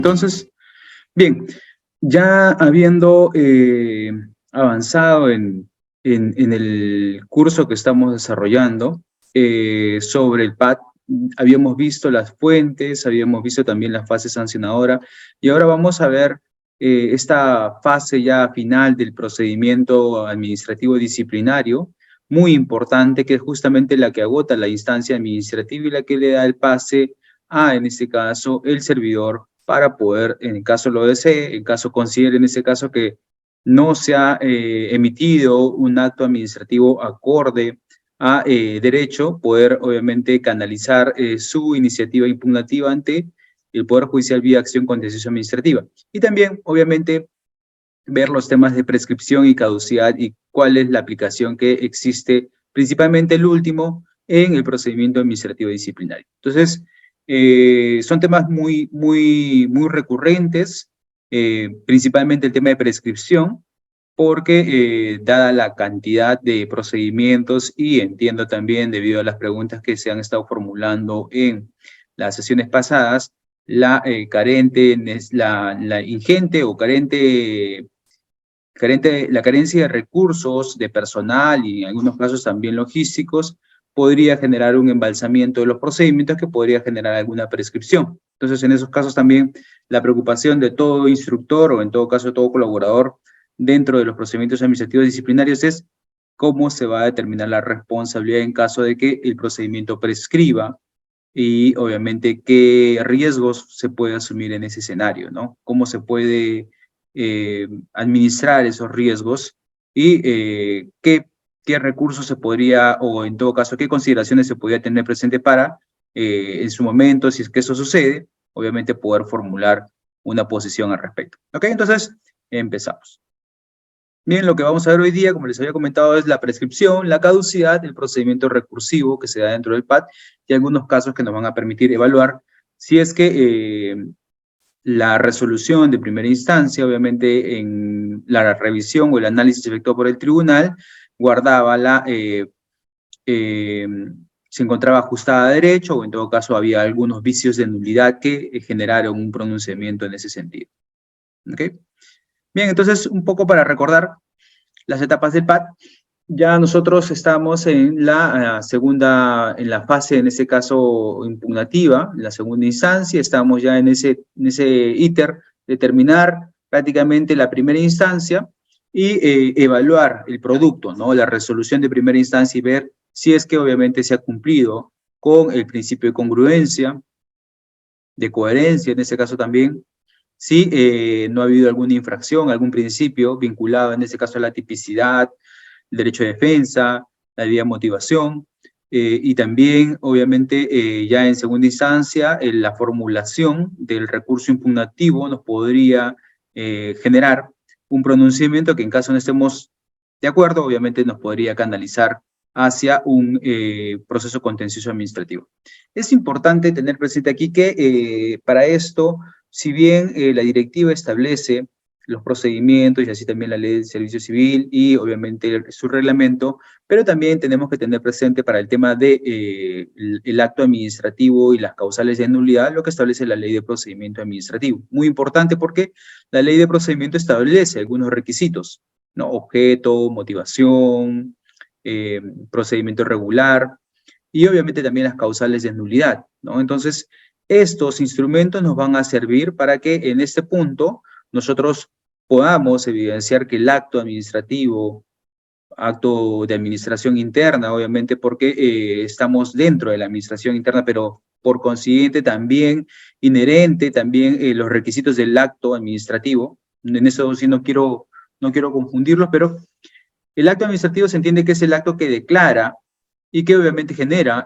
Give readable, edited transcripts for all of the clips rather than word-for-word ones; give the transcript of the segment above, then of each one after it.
Entonces, bien, ya habiendo avanzado en el curso que estamos desarrollando sobre el PAD, habíamos visto las fuentes, habíamos visto también la fase sancionadora, y ahora vamos a ver esta fase ya final del procedimiento administrativo disciplinario, muy importante, que es justamente la que agota la instancia administrativa y la que le da el pase a, en este caso, el servidor para poder, en el caso lo desee, en caso considere en ese caso que no se ha emitido un acto administrativo acorde a derecho, poder obviamente canalizar su iniciativa impugnativa ante el Poder Judicial vía acción contenciosa administrativa. Y también, obviamente, ver los temas de prescripción y caducidad y cuál es la aplicación que existe, principalmente el último, en el procedimiento administrativo disciplinario. Entonces, son temas muy recurrentes, principalmente el tema de prescripción, porque dada la cantidad de procedimientos y entiendo también debido a las preguntas que se han estado formulando en las sesiones pasadas, la ingente o la carencia de recursos, de personal y en algunos casos también logísticos, podría generar un embalsamiento de los procedimientos que podría generar alguna prescripción. Entonces, en esos casos también la preocupación de todo instructor o en todo caso todo colaborador dentro de los procedimientos administrativos disciplinarios es cómo se va a determinar la responsabilidad en caso de que el procedimiento prescriba y obviamente qué riesgos se puede asumir en ese escenario, ¿no? Cómo se puede administrar esos riesgos y qué recursos se podría, o en todo caso, qué consideraciones se podría tener presente para, en su momento, si es que eso sucede, obviamente poder formular una posición al respecto. ¿Ok? Entonces, empezamos. Bien, lo que vamos a ver hoy día, como les había comentado, es la prescripción, la caducidad, el procedimiento recursivo que se da dentro del PAD y algunos casos que nos van a permitir evaluar si es que la resolución de primera instancia, obviamente en la revisión o el análisis efectuado por el tribunal, guardaba se encontraba ajustada a derecho o en todo caso había algunos vicios de nulidad que generaron un pronunciamiento en ese sentido. ¿Ok? Bien, entonces un poco para recordar las etapas del PAD, ya nosotros estamos en la segunda, en la fase, en este caso, impugnativa, en la segunda instancia, estamos ya en ese íter de terminar prácticamente la primera instancia y evaluar el producto, ¿no? La resolución de primera instancia y ver si es que obviamente se ha cumplido con el principio de congruencia, de coherencia en este caso también, si no ha habido alguna infracción, algún principio vinculado en este caso a la tipicidad, el derecho de defensa, la debida motivación, y también, obviamente, ya en segunda instancia, la formulación del recurso impugnativo nos podría generar un pronunciamiento que en caso no estemos de acuerdo, obviamente nos podría canalizar hacia un proceso contencioso administrativo. Es importante tener presente aquí que para esto, si bien la directiva establece los procedimientos y así también la ley del servicio civil y obviamente su reglamento, pero también tenemos que tener presente para el tema de el acto administrativo y las causales de nulidad, lo que establece la ley de procedimiento administrativo. Muy importante porque la ley de procedimiento establece algunos requisitos, ¿no? Objeto, motivación, procedimiento regular y obviamente también las causales de nulidad, ¿no? Entonces, estos instrumentos nos van a servir para que en este punto nosotros podamos evidenciar que el acto administrativo, acto de administración interna, obviamente porque estamos dentro de la administración interna, pero por consiguiente también inherente también los requisitos del acto administrativo. En eso sí no quiero confundirlos, pero el acto administrativo se entiende que es el acto que declara y que obviamente genera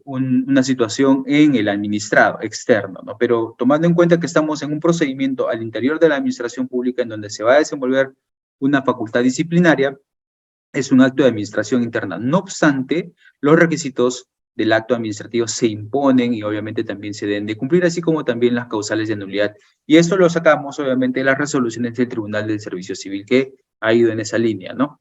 una situación en el administrado externo, ¿no? Pero tomando en cuenta que estamos en un procedimiento al interior de la administración pública en donde se va a desenvolver una facultad disciplinaria, es un acto de administración interna. No obstante, los requisitos del acto administrativo se imponen y obviamente también se deben de cumplir, así como también las causales de nulidad. Y esto lo sacamos obviamente de las resoluciones del Tribunal del Servicio Civil que ha ido en esa línea, ¿no?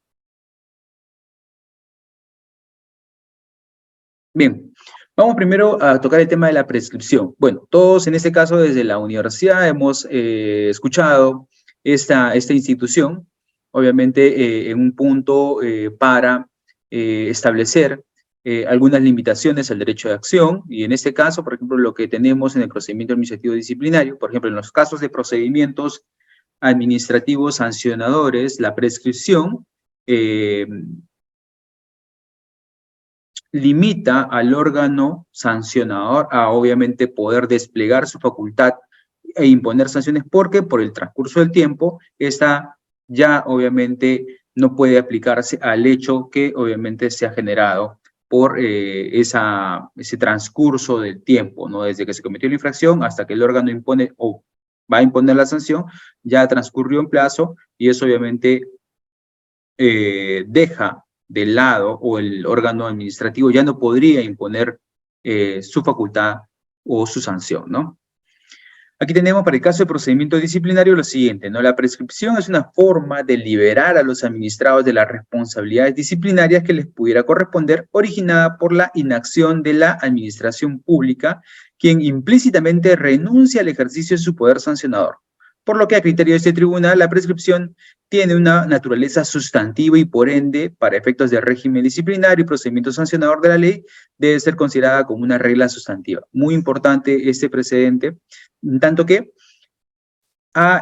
Bien, Vamos primero a tocar el tema de la prescripción. Bueno, todos en este caso desde la universidad hemos escuchado esta institución, obviamente en un punto para establecer algunas limitaciones al derecho de acción, y en este caso, por ejemplo, lo que tenemos en el procedimiento administrativo disciplinario, por ejemplo, en los casos de procedimientos administrativos sancionadores, la prescripción limita al órgano sancionador a obviamente poder desplegar su facultad e imponer sanciones porque por el transcurso del tiempo esta ya obviamente no puede aplicarse al hecho que obviamente se ha generado por ese transcurso del tiempo, ¿no? Desde que se cometió la infracción hasta que el órgano impone o va a imponer la sanción, ya transcurrió un plazo y eso obviamente deja de lado o el órgano administrativo ya no podría imponer su facultad o su sanción, ¿no? Aquí tenemos para el caso de procedimiento disciplinario lo siguiente, ¿no? La prescripción es una forma de liberar a los administrados de las responsabilidades disciplinarias que les pudiera corresponder, originada por la inacción de la administración pública, quien implícitamente renuncia al ejercicio de su poder sancionador. Por lo que a criterio de este tribunal, la prescripción tiene una naturaleza sustantiva y por ende, para efectos de régimen disciplinario y procedimiento sancionador de la ley, debe ser considerada como una regla sustantiva. Muy importante este precedente, tanto que ha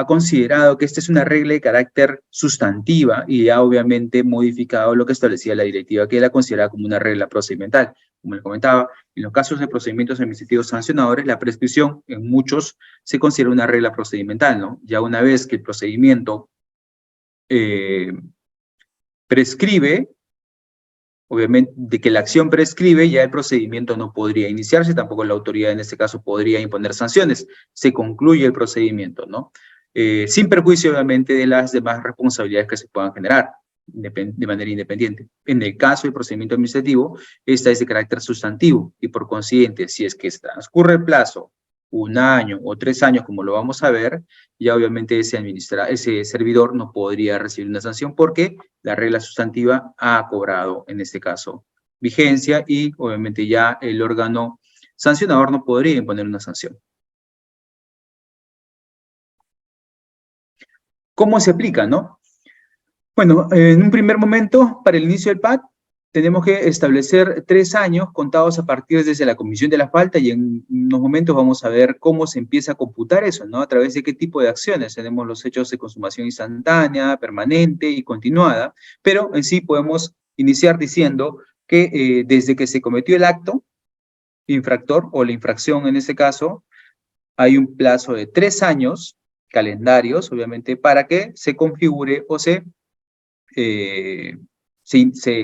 considerado que esta es una regla de carácter sustantiva y ha obviamente modificado lo que establecía la directiva, que la consideraba como una regla procedimental. Como le comentaba, en los casos de procedimientos administrativos sancionadores, la prescripción en muchos se considera una regla procedimental, ¿no? Ya una vez que el procedimiento prescribe, obviamente, de que la acción prescribe, ya el procedimiento no podría iniciarse, tampoco la autoridad en este caso podría imponer sanciones. Se concluye el procedimiento, ¿no? Sin perjuicio, obviamente, de las demás responsabilidades que se puedan generar de manera independiente. En el caso del procedimiento administrativo, esta es de carácter sustantivo y por consiguiente, si es que transcurre el plazo, 1 año o 3 años, como lo vamos a ver, ya obviamente ese servidor no podría recibir una sanción porque la regla sustantiva ha cobrado, en este caso, vigencia y obviamente ya el órgano sancionador no podría imponer una sanción. ¿Cómo se aplica, no? Bueno, en un primer momento, para el inicio del PAT, tenemos que establecer 3 años contados a partir desde la comisión de la falta y en unos momentos vamos a ver cómo se empieza a computar eso, ¿no? A través de qué tipo de acciones. Tenemos los hechos de consumación instantánea, permanente y continuada, pero en sí podemos iniciar diciendo que desde que se cometió el acto infractor o la infracción en este caso, hay un plazo de 3 años calendarios, obviamente, para que se configure o se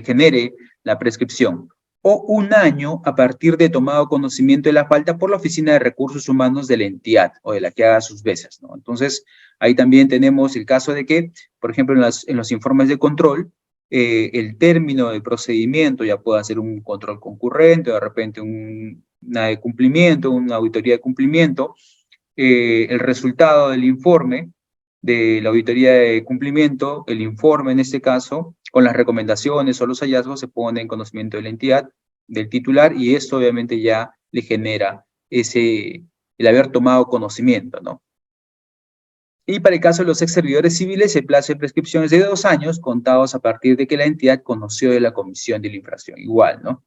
genere la prescripción, o 1 año a partir de tomado conocimiento de la falta por la Oficina de Recursos Humanos de la entidad o de la que haga sus veces, ¿no? Entonces, ahí también tenemos el caso de que, por ejemplo, en los informes de control, el término del procedimiento ya puede ser un control concurrente, o de repente una de cumplimiento, una auditoría de cumplimiento, el resultado del informe de la auditoría de cumplimiento, el informe en este caso, con las recomendaciones o los hallazgos se pone en conocimiento de la entidad, del titular, y esto obviamente ya le genera el haber tomado conocimiento, ¿no? Y para el caso de los ex servidores civiles, el plazo de prescripción es de 2 años, contados a partir de que la entidad conoció de la comisión de la infracción, igual, ¿no?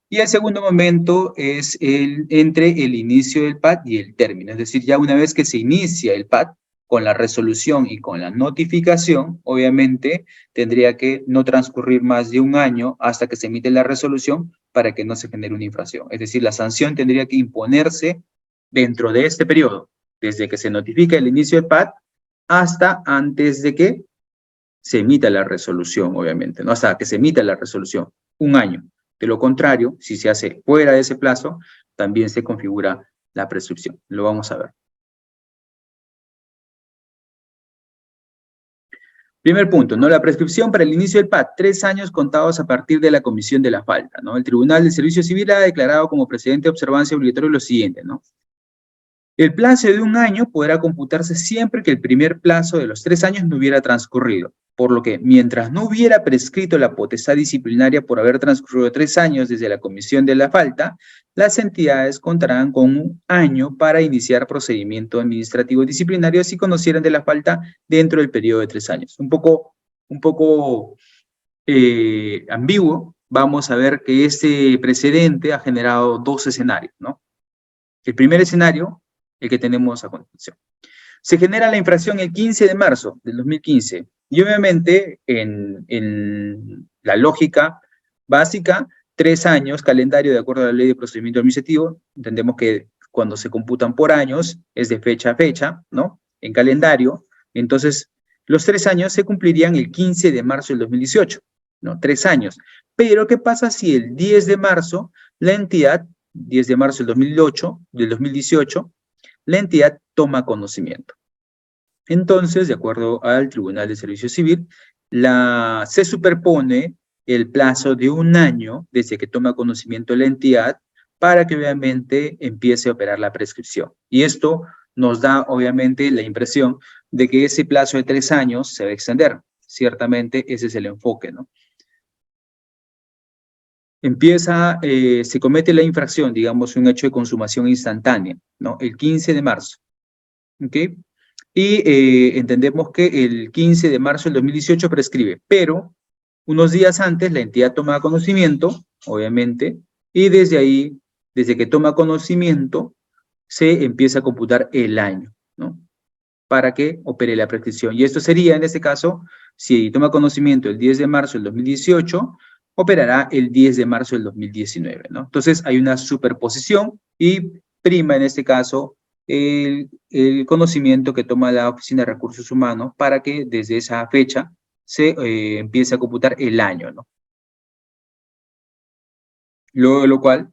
Y el segundo momento es entre el inicio del PAT y el término, es decir, ya una vez que se inicia el PAT, con la resolución y con la notificación, obviamente tendría que no transcurrir más de 1 año hasta que se emite la resolución para que no se genere una infracción. Es decir, la sanción tendría que imponerse dentro de este periodo, desde que se notifica el inicio del PAT hasta antes de que se emita la resolución, obviamente, ¿no? Hasta que se emita la resolución, 1 año. De lo contrario, si se hace fuera de ese plazo, también se configura la prescripción. Lo vamos a ver. Primer punto, ¿no? La prescripción para el inicio del PAT, 3 años contados a partir de la comisión de la falta, ¿no? El Tribunal del Servicio Civil ha declarado como precedente de observancia obligatorio lo siguiente, ¿no? El plazo de un año podrá computarse siempre que el primer plazo de los 3 años no hubiera transcurrido, por lo que mientras no hubiera prescrito la potestad disciplinaria por haber transcurrido 3 años desde la comisión de la falta, las entidades contarán con un año para iniciar procedimiento administrativo disciplinario si conocieran de la falta dentro del periodo de 3 años. Un poco ambiguo. Vamos a ver que este precedente ha generado dos escenarios, ¿no? El primer escenario, el que tenemos a continuación. Se genera la infracción el 15 de marzo del 2015 y obviamente en la lógica básica, 3 años, calendario de acuerdo a la ley de procedimiento administrativo, entendemos que cuando se computan por años es de fecha a fecha, ¿no? En calendario, entonces los 3 años se cumplirían el 15 de marzo del 2018, ¿no? 3 años. Pero, ¿qué pasa si el 10 de marzo la entidad, 10 de marzo del 2018, la entidad toma conocimiento? Entonces, de acuerdo al Tribunal de Servicio Civil, se superpone el plazo de un año desde que toma conocimiento la entidad para que obviamente empiece a operar la prescripción. Y esto nos da obviamente la impresión de que ese plazo de 3 años se va a extender. Ciertamente ese es el enfoque, ¿no? Se comete la infracción, digamos, un hecho de consumación instantánea, ¿no? El 15 de marzo, ¿ok? Y entendemos que el 15 de marzo del 2018 prescribe, pero unos días antes la entidad toma conocimiento, obviamente, y desde ahí, desde que toma conocimiento, se empieza a computar el año, ¿no? Para que opere la prescripción. Y esto sería, en este caso, si toma conocimiento el 10 de marzo del 2018, operará el 10 de marzo del 2019, ¿no? Entonces, hay una superposición y prima, en este caso, el conocimiento que toma la Oficina de Recursos Humanos para que desde esa fecha se empiece a computar el año, ¿no? Luego de lo cual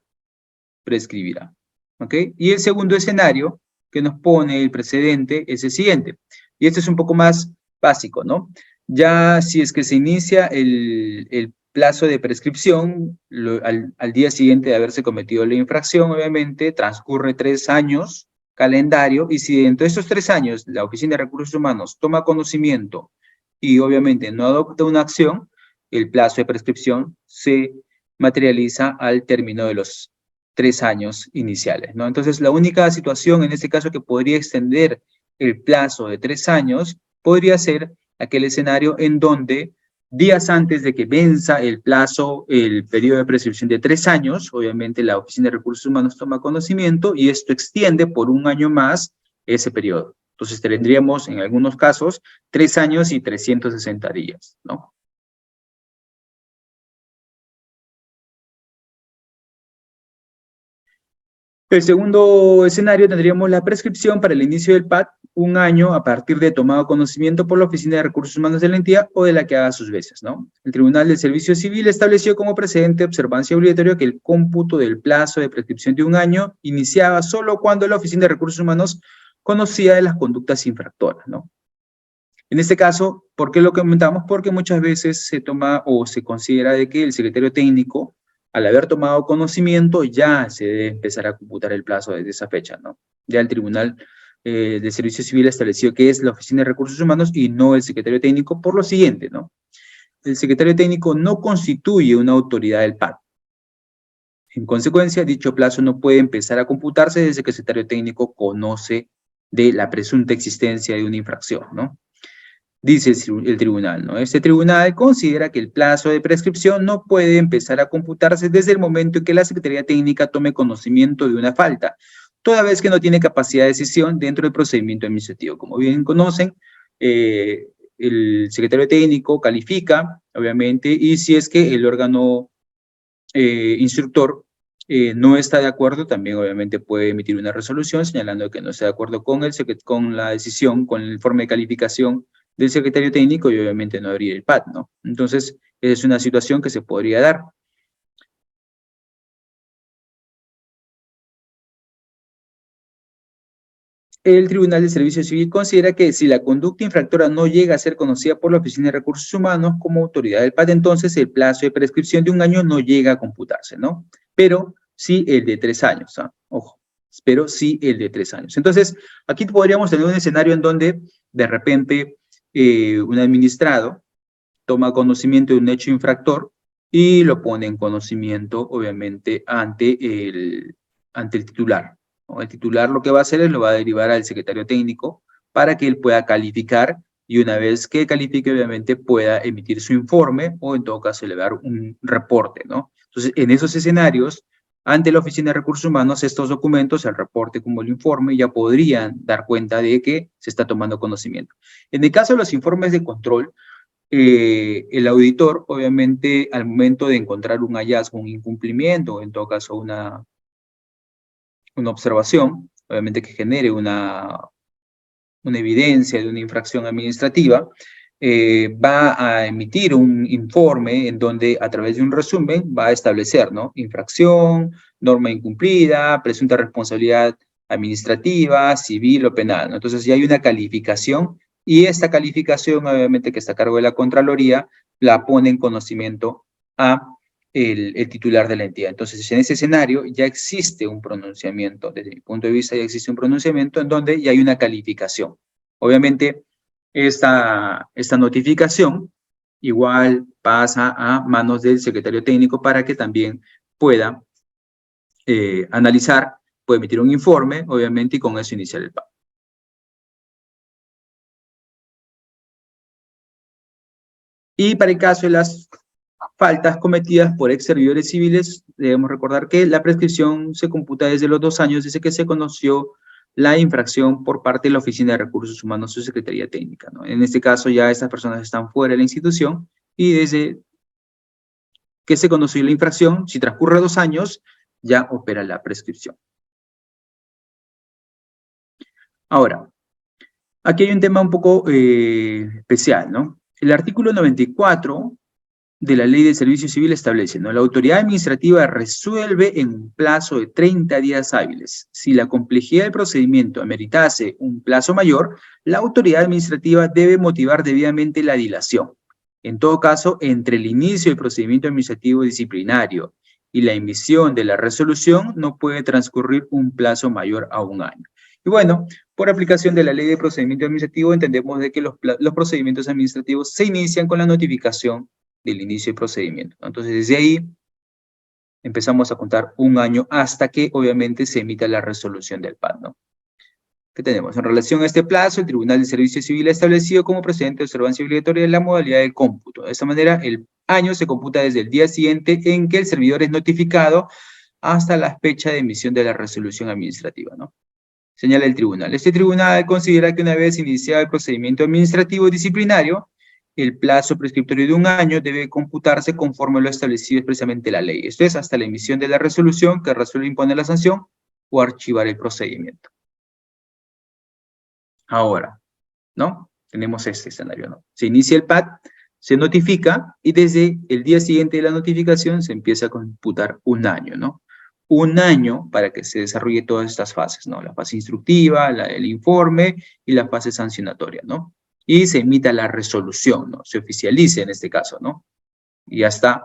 prescribirá, ¿ok? Y el segundo escenario que nos pone el precedente es el siguiente, y este es un poco más básico, ¿no? Ya si es que se inicia el plazo de prescripción, al día siguiente de haberse cometido la infracción, obviamente, transcurre 3 años calendario, y si dentro de estos 3 años la Oficina de Recursos Humanos toma conocimiento y obviamente no adopta una acción, el plazo de prescripción se materializa al término de los 3 años iniciales, ¿no? Entonces, la única situación en este caso que podría extender el plazo de 3 años podría ser aquel escenario en donde días antes de que venza el plazo, el periodo de prescripción de 3 años, obviamente la Oficina de Recursos Humanos toma conocimiento y esto extiende por un año más ese periodo. Entonces, tendríamos en algunos casos 3 años y 360 días, ¿no? El segundo escenario tendríamos la prescripción para el inicio del PAD un año a partir de tomado conocimiento por la Oficina de Recursos Humanos de la entidad o de la que haga sus veces, ¿no? El Tribunal del Servicio Civil estableció como precedente de observancia obligatoria que el cómputo del plazo de prescripción de un año iniciaba solo cuando la Oficina de Recursos Humanos conocía de las conductas infractoras, ¿no? En este caso, ¿por qué lo comentamos? Porque muchas veces se toma o se considera de que el secretario técnico, al haber tomado conocimiento, ya se debe empezar a computar el plazo desde esa fecha, ¿no? Ya el Tribunal de Servicio Civil estableció que es la Oficina de Recursos Humanos y no el secretario técnico por lo siguiente, ¿no? El secretario técnico no constituye una autoridad del PAD. En consecuencia, dicho plazo no puede empezar a computarse desde que el secretario técnico conoce de la presunta existencia de una infracción, ¿no? Dice el tribunal, ¿no? Este tribunal considera que el plazo de prescripción no puede empezar a computarse desde el momento en que la Secretaría Técnica tome conocimiento de una falta, toda vez que no tiene capacidad de decisión dentro del procedimiento administrativo. Como bien conocen, el secretario técnico califica, obviamente, y si es que el órgano instructor no está de acuerdo, también obviamente puede emitir una resolución señalando que no está de acuerdo con la decisión, con el informe de calificación del secretario técnico y obviamente no abrir el PAD, ¿no? Entonces, es una situación que se podría dar. El Tribunal de Servicio Civil considera que si la conducta infractora no llega a ser conocida por la Oficina de Recursos Humanos como autoridad del PAD, entonces el plazo de prescripción de un año no llega a computarse, ¿no? Pero sí el de 3 años, ¿ah? Ojo. pero sí el de 3 años. Entonces, aquí podríamos tener un escenario en donde de repente un administrado toma conocimiento de un hecho infractor y lo pone en conocimiento, obviamente, ante el titular, ¿no? El titular lo que va a hacer es lo va a derivar al secretario técnico para que él pueda calificar y una vez que califique, obviamente, pueda emitir su informe o en todo caso elevar un reporte, ¿no? Entonces, en esos escenarios, ante la Oficina de Recursos Humanos, estos documentos, el reporte como el informe, ya podrían dar cuenta de que se está tomando conocimiento. En el caso de los informes de control, el auditor, obviamente, al momento de encontrar un hallazgo, un incumplimiento, o en todo caso una observación, obviamente que genere una evidencia de una infracción administrativa, va a emitir un informe en donde a través de un resumen va a establecer, ¿no? Infracción, norma incumplida, presunta responsabilidad administrativa, civil o penal, ¿no? Entonces ya hay una calificación y esta calificación, obviamente que está a cargo de la Contraloría, la pone en conocimiento a el titular de la entidad. Entonces, en ese escenario ya existe un pronunciamiento, desde mi punto de vista ya existe un pronunciamiento en donde ya hay una calificación. Obviamente, esta notificación igual pasa a manos del secretario técnico para que también pueda analizar, puede emitir un informe, obviamente, y con eso iniciar el pago. Y para el caso de las faltas cometidas por ex servidores civiles, debemos recordar que la prescripción se computa desde los 2 años desde que se conoció la infracción por parte de la Oficina de Recursos Humanos o Secretaría Técnica, ¿no? En este caso ya estas personas están fuera de la institución y desde que se conoció la infracción, si transcurre 2 años, ya opera la prescripción. Ahora, aquí hay un tema un poco especial, ¿no? El artículo 94 de la Ley de Servicio Civil establece, ¿no? La autoridad administrativa resuelve en un plazo de 30 días hábiles. Si la complejidad del procedimiento ameritase un plazo mayor, la autoridad administrativa debe motivar debidamente la dilación. En todo caso, entre el inicio del procedimiento administrativo disciplinario y la emisión de la resolución, no puede transcurrir un plazo mayor a 1 año. Y bueno, por aplicación de la Ley de Procedimiento Administrativo, entendemos de que los procedimientos administrativos se inician con la notificación del inicio del procedimiento, ¿no? Entonces, desde ahí empezamos a contar 1 año hasta que, obviamente, se emita la resolución del PAD, ¿no? ¿Qué tenemos? En relación a este plazo, el Tribunal de Servicio Civil ha establecido como precedente de observancia obligatoria la modalidad de cómputo. De esta manera, el año se computa desde el día siguiente en que el servidor es notificado hasta la fecha de emisión de la resolución administrativa, ¿no? Señala el tribunal. Este tribunal considera que una vez iniciado el procedimiento administrativo disciplinario, el plazo prescriptorio de 1 año debe computarse conforme lo establecido expresamente la ley. Esto es, hasta la emisión de la resolución que resuelve imponer la sanción o archivar el procedimiento. Ahora, ¿no? Tenemos este escenario, ¿no? Se inicia el PAD, se notifica y desde el día siguiente de la notificación se empieza a computar 1 año, ¿no? 1 año para que se desarrolle todas estas fases, ¿no? La fase instructiva, el informe y la fase sancionatoria, ¿no? Y se emita la resolución, ¿no? Se oficialice en este caso, ¿no? Y ya está.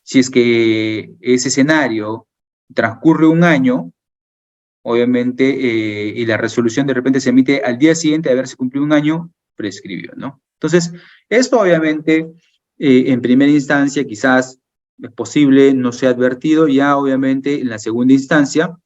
Si es que ese escenario transcurre 1 año, obviamente, y la resolución de repente se emite al día siguiente de haberse cumplido 1 año, prescribió, ¿no? Entonces, esto obviamente, en primera instancia, quizás es posible, no sea advertido, ya obviamente en la segunda instancia,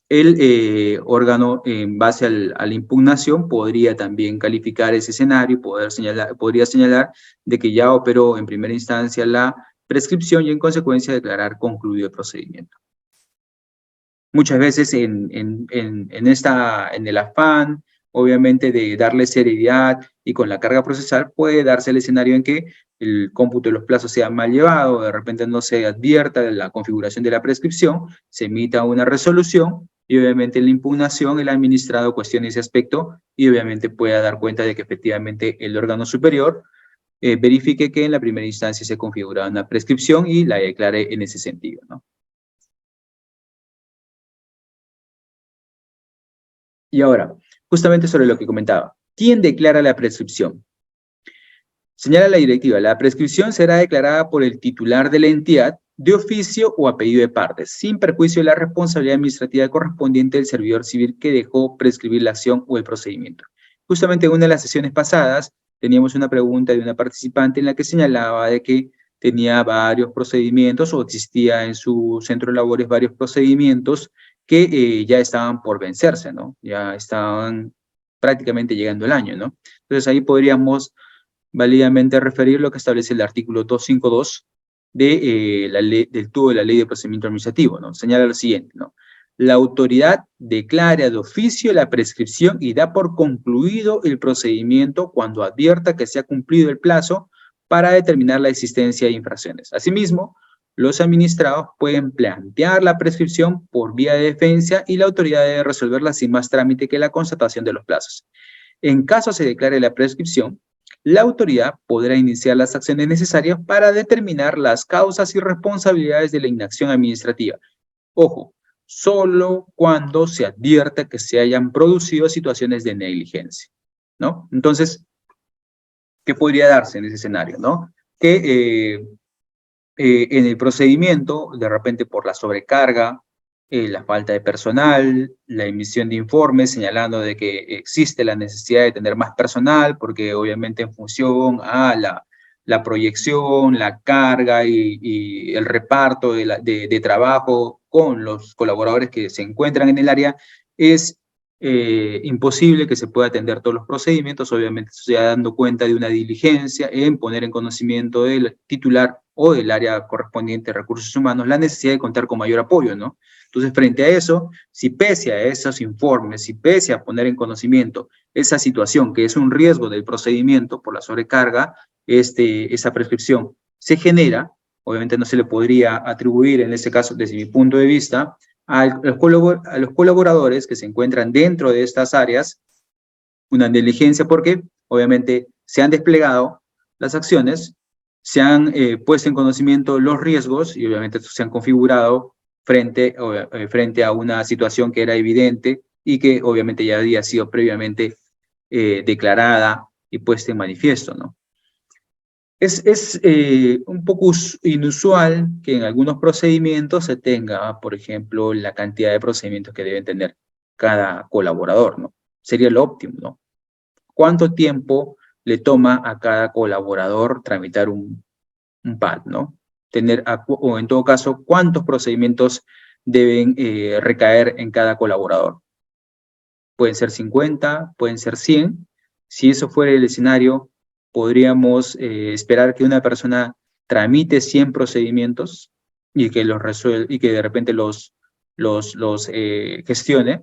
el órgano, en base a la impugnación, podría también calificar ese escenario, podría señalar de que ya operó en primera instancia la prescripción y en consecuencia declarar concluido el procedimiento. Muchas veces en el afán, obviamente, de darle seriedad y con la carga procesal, puede darse el escenario en que el cómputo de los plazos sea mal llevado, de repente no se advierta de la configuración de la prescripción, se emita una resolución y obviamente en la impugnación el administrado cuestione ese aspecto y obviamente pueda dar cuenta de que efectivamente el órgano superior verifique que en la primera instancia se configura una prescripción y la declare en ese sentido, ¿no? Y ahora, justamente sobre lo que comentaba, ¿quién declara la prescripción? Señala la directiva, la prescripción será declarada por el titular de la entidad de oficio o a pedido de partes, sin perjuicio de la responsabilidad administrativa correspondiente del servidor civil que dejó prescribir la acción o el procedimiento. Justamente en una de las sesiones pasadas teníamos una pregunta de una participante en la que señalaba de que tenía varios procedimientos o existía en su centro de labores varios procedimientos que ya estaban por vencerse, ¿no? Ya estaban prácticamente llegando el año, ¿no? Entonces ahí podríamos válidamente referir lo que establece el artículo 252 de, del tubo de la Ley de Procedimiento Administrativo, ¿no? Señala lo siguiente, ¿no? La autoridad declara de oficio la prescripción y da por concluido el procedimiento cuando advierta que se ha cumplido el plazo para determinar la existencia de infracciones. Asimismo, los administrados pueden plantear la prescripción por vía de defensa y la autoridad debe resolverla sin más trámite que la constatación de los plazos. En caso se declare la prescripción, la autoridad podrá iniciar las acciones necesarias para determinar las causas y responsabilidades de la inacción administrativa. Ojo, solo cuando se advierta que se hayan producido situaciones de negligencia, ¿no? Entonces, ¿qué podría darse en ese escenario, no? Que en el procedimiento, de repente por la sobrecarga, la falta de personal, la emisión de informes señalando de que existe la necesidad de tener más personal, porque obviamente en función a la proyección, la carga y el reparto de trabajo con los colaboradores que se encuentran en el área, es imposible que se pueda atender todos los procedimientos, obviamente se está dando cuenta de una diligencia en poner en conocimiento del titular o del área correspondiente de recursos humanos la necesidad de contar con mayor apoyo, ¿no? Entonces, frente a eso, si pese a esos informes, si pese a poner en conocimiento esa situación que es un riesgo del procedimiento por la sobrecarga, esa prescripción se genera, obviamente no se le podría atribuir en ese caso, desde mi punto de vista, a los colaboradores que se encuentran dentro de estas áreas una negligencia porque obviamente se han desplegado las acciones, se han puesto en conocimiento los riesgos y obviamente se han configurado frente a una situación que era evidente y que obviamente ya había sido previamente declarada y puesta en manifiesto, ¿no? Es un poco inusual que en algunos procedimientos se tenga, por ejemplo, la cantidad de procedimientos que deben tener cada colaborador, ¿no? Sería lo óptimo, ¿no? ¿Cuánto tiempo le toma a cada colaborador tramitar un PAD, ¿no? O en todo caso, ¿cuántos procedimientos deben recaer en cada colaborador? Pueden ser 50, pueden ser 100. Si eso fuera el escenario, podríamos esperar que una persona tramite 100 procedimientos y que y que de repente los gestione.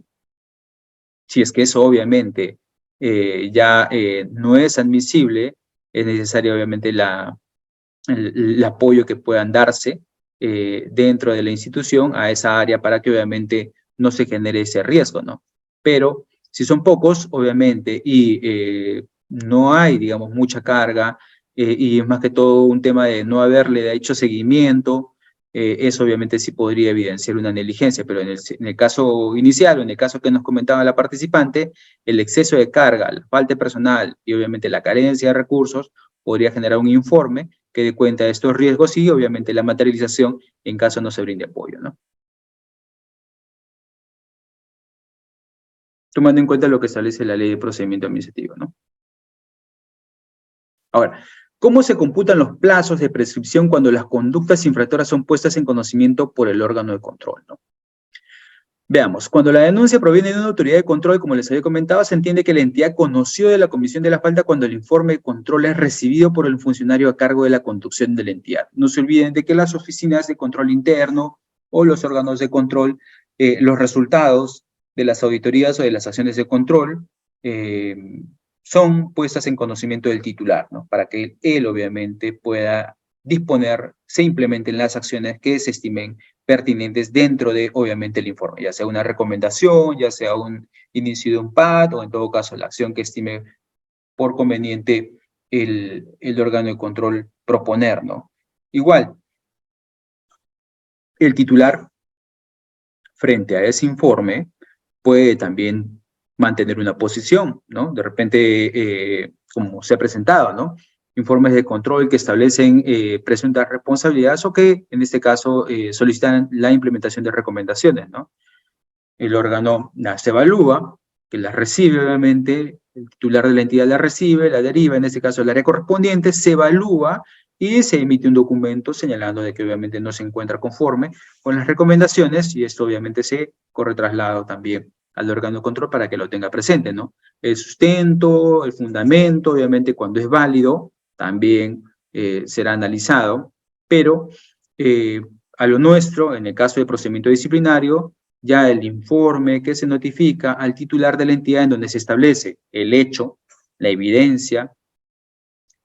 Si es que eso obviamente ya no es admisible, es necesario obviamente el apoyo que puedan darse dentro de la institución a esa área para que obviamente no se genere ese riesgo, ¿no? Pero si son pocos, obviamente, y no hay, digamos, mucha carga, y es más que todo un tema de no haberle hecho seguimiento, eso obviamente sí podría evidenciar una negligencia, pero en el caso inicial o en el caso que nos comentaba la participante, el exceso de carga, la falta de personal y obviamente la carencia de recursos podría generar un informe que dé cuenta de estos riesgos y obviamente la materialización en caso no se brinde apoyo, ¿no? Tomando en cuenta lo que establece la Ley de Procedimiento Administrativo, ¿no? Ahora, ¿cómo se computan los plazos de prescripción cuando las conductas infractoras son puestas en conocimiento por el órgano de control, ¿no? Veamos, cuando la denuncia proviene de una autoridad de control, como les había comentado, se entiende que la entidad conoció de la comisión de la falta cuando el informe de control es recibido por el funcionario a cargo de la conducción de la entidad. No se olviden de que las oficinas de control interno o los órganos de control, los resultados de las auditorías o de las acciones de control son puestas en conocimiento del titular, ¿no? Para que él obviamente pueda disponer, se implementen las acciones que se estimen pertinentes dentro de, obviamente, el informe, ya sea una recomendación, ya sea un inicio de un PAD, o en todo caso la acción que estime por conveniente el órgano de control proponer, ¿no? Igual, el titular, frente a ese informe, puede también mantener una posición, ¿no? De repente, como se ha presentado, ¿no? informes de control que establecen presuntas responsabilidades o que, en este caso, solicitan la implementación de recomendaciones, ¿no? El órgano las evalúa, que las recibe, obviamente, el titular de la entidad la recibe, la deriva, en este caso, el área correspondiente, se evalúa y se emite un documento señalando de que obviamente no se encuentra conforme con las recomendaciones y esto obviamente se corre traslado también al órgano de control para que lo tenga presente, ¿no? El sustento, el fundamento, obviamente cuando es válido, también será analizado, pero a lo nuestro, en el caso de procedimiento disciplinario, ya el informe que se notifica al titular de la entidad en donde se establece el hecho, la evidencia,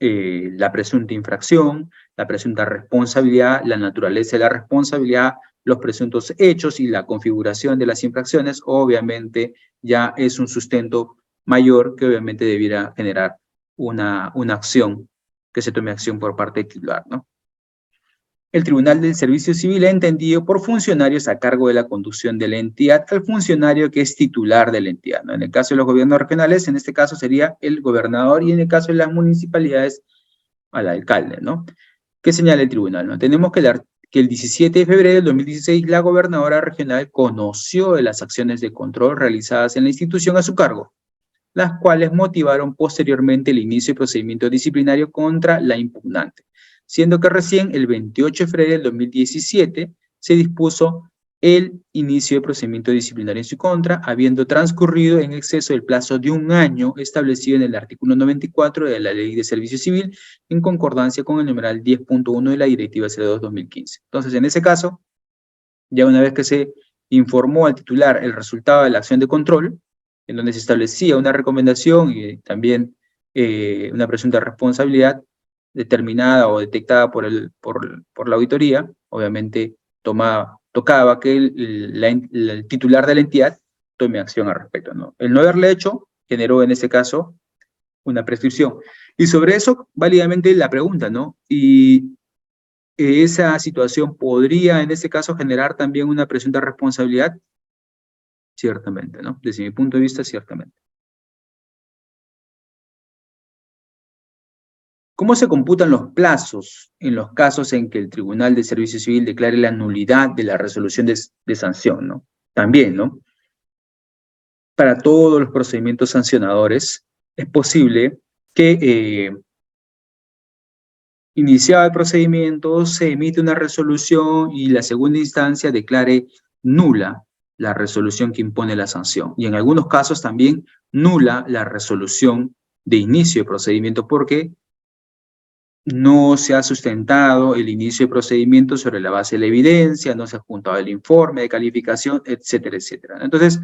la presunta infracción, la presunta responsabilidad, la naturaleza de la responsabilidad, los presuntos hechos y la configuración de las infracciones, obviamente ya es un sustento mayor que obviamente debiera generar una acción, que se tome acción por parte del titular, ¿no? El Tribunal del Servicio Civil ha entendido por funcionarios a cargo de la conducción de la entidad al funcionario que es titular de la entidad, ¿no? En el caso de los gobiernos regionales, en este caso sería el gobernador y en el caso de las municipalidades, al alcalde, ¿no? ¿Qué señala el tribunal, no? Tenemos que el 17 de febrero del 2016 la gobernadora regional conoció de las acciones de control realizadas en la institución a su cargo, las cuales motivaron posteriormente el inicio de procedimiento disciplinario contra la impugnante, siendo que recién el 28 de febrero del 2017 se dispuso el inicio de procedimiento disciplinario en su contra, habiendo transcurrido en exceso el plazo de 1 año establecido en el artículo 94 de la Ley de Servicio Civil, en concordancia con el numeral 10.1 de la Directiva 02-2015. Entonces, en ese caso, ya una vez que se informó al titular el resultado de la acción de control, en donde se establecía una recomendación y también una presunta responsabilidad determinada o detectada por la auditoría, obviamente tocaba que el titular de la entidad tome acción al respecto, ¿no? El no haberle hecho generó en este caso una prescripción. Y sobre eso, válidamente la pregunta, ¿no? Y esa situación podría en este caso generar también una presunta responsabilidad, ciertamente, ¿no? Desde mi punto de vista, ciertamente. ¿Cómo se computan los plazos en los casos en que el Tribunal de Servicio Civil declare la nulidad de la resolución de sanción, ¿no? También, ¿no? Para todos los procedimientos sancionadores es posible que iniciado el procedimiento se emite una resolución y la segunda instancia declare nula la resolución que impone la sanción. Y en algunos casos también nula la resolución de inicio de procedimiento porque no se ha sustentado el inicio de procedimiento sobre la base de la evidencia, no se ha juntado el informe de calificación, etcétera, etcétera. Entonces,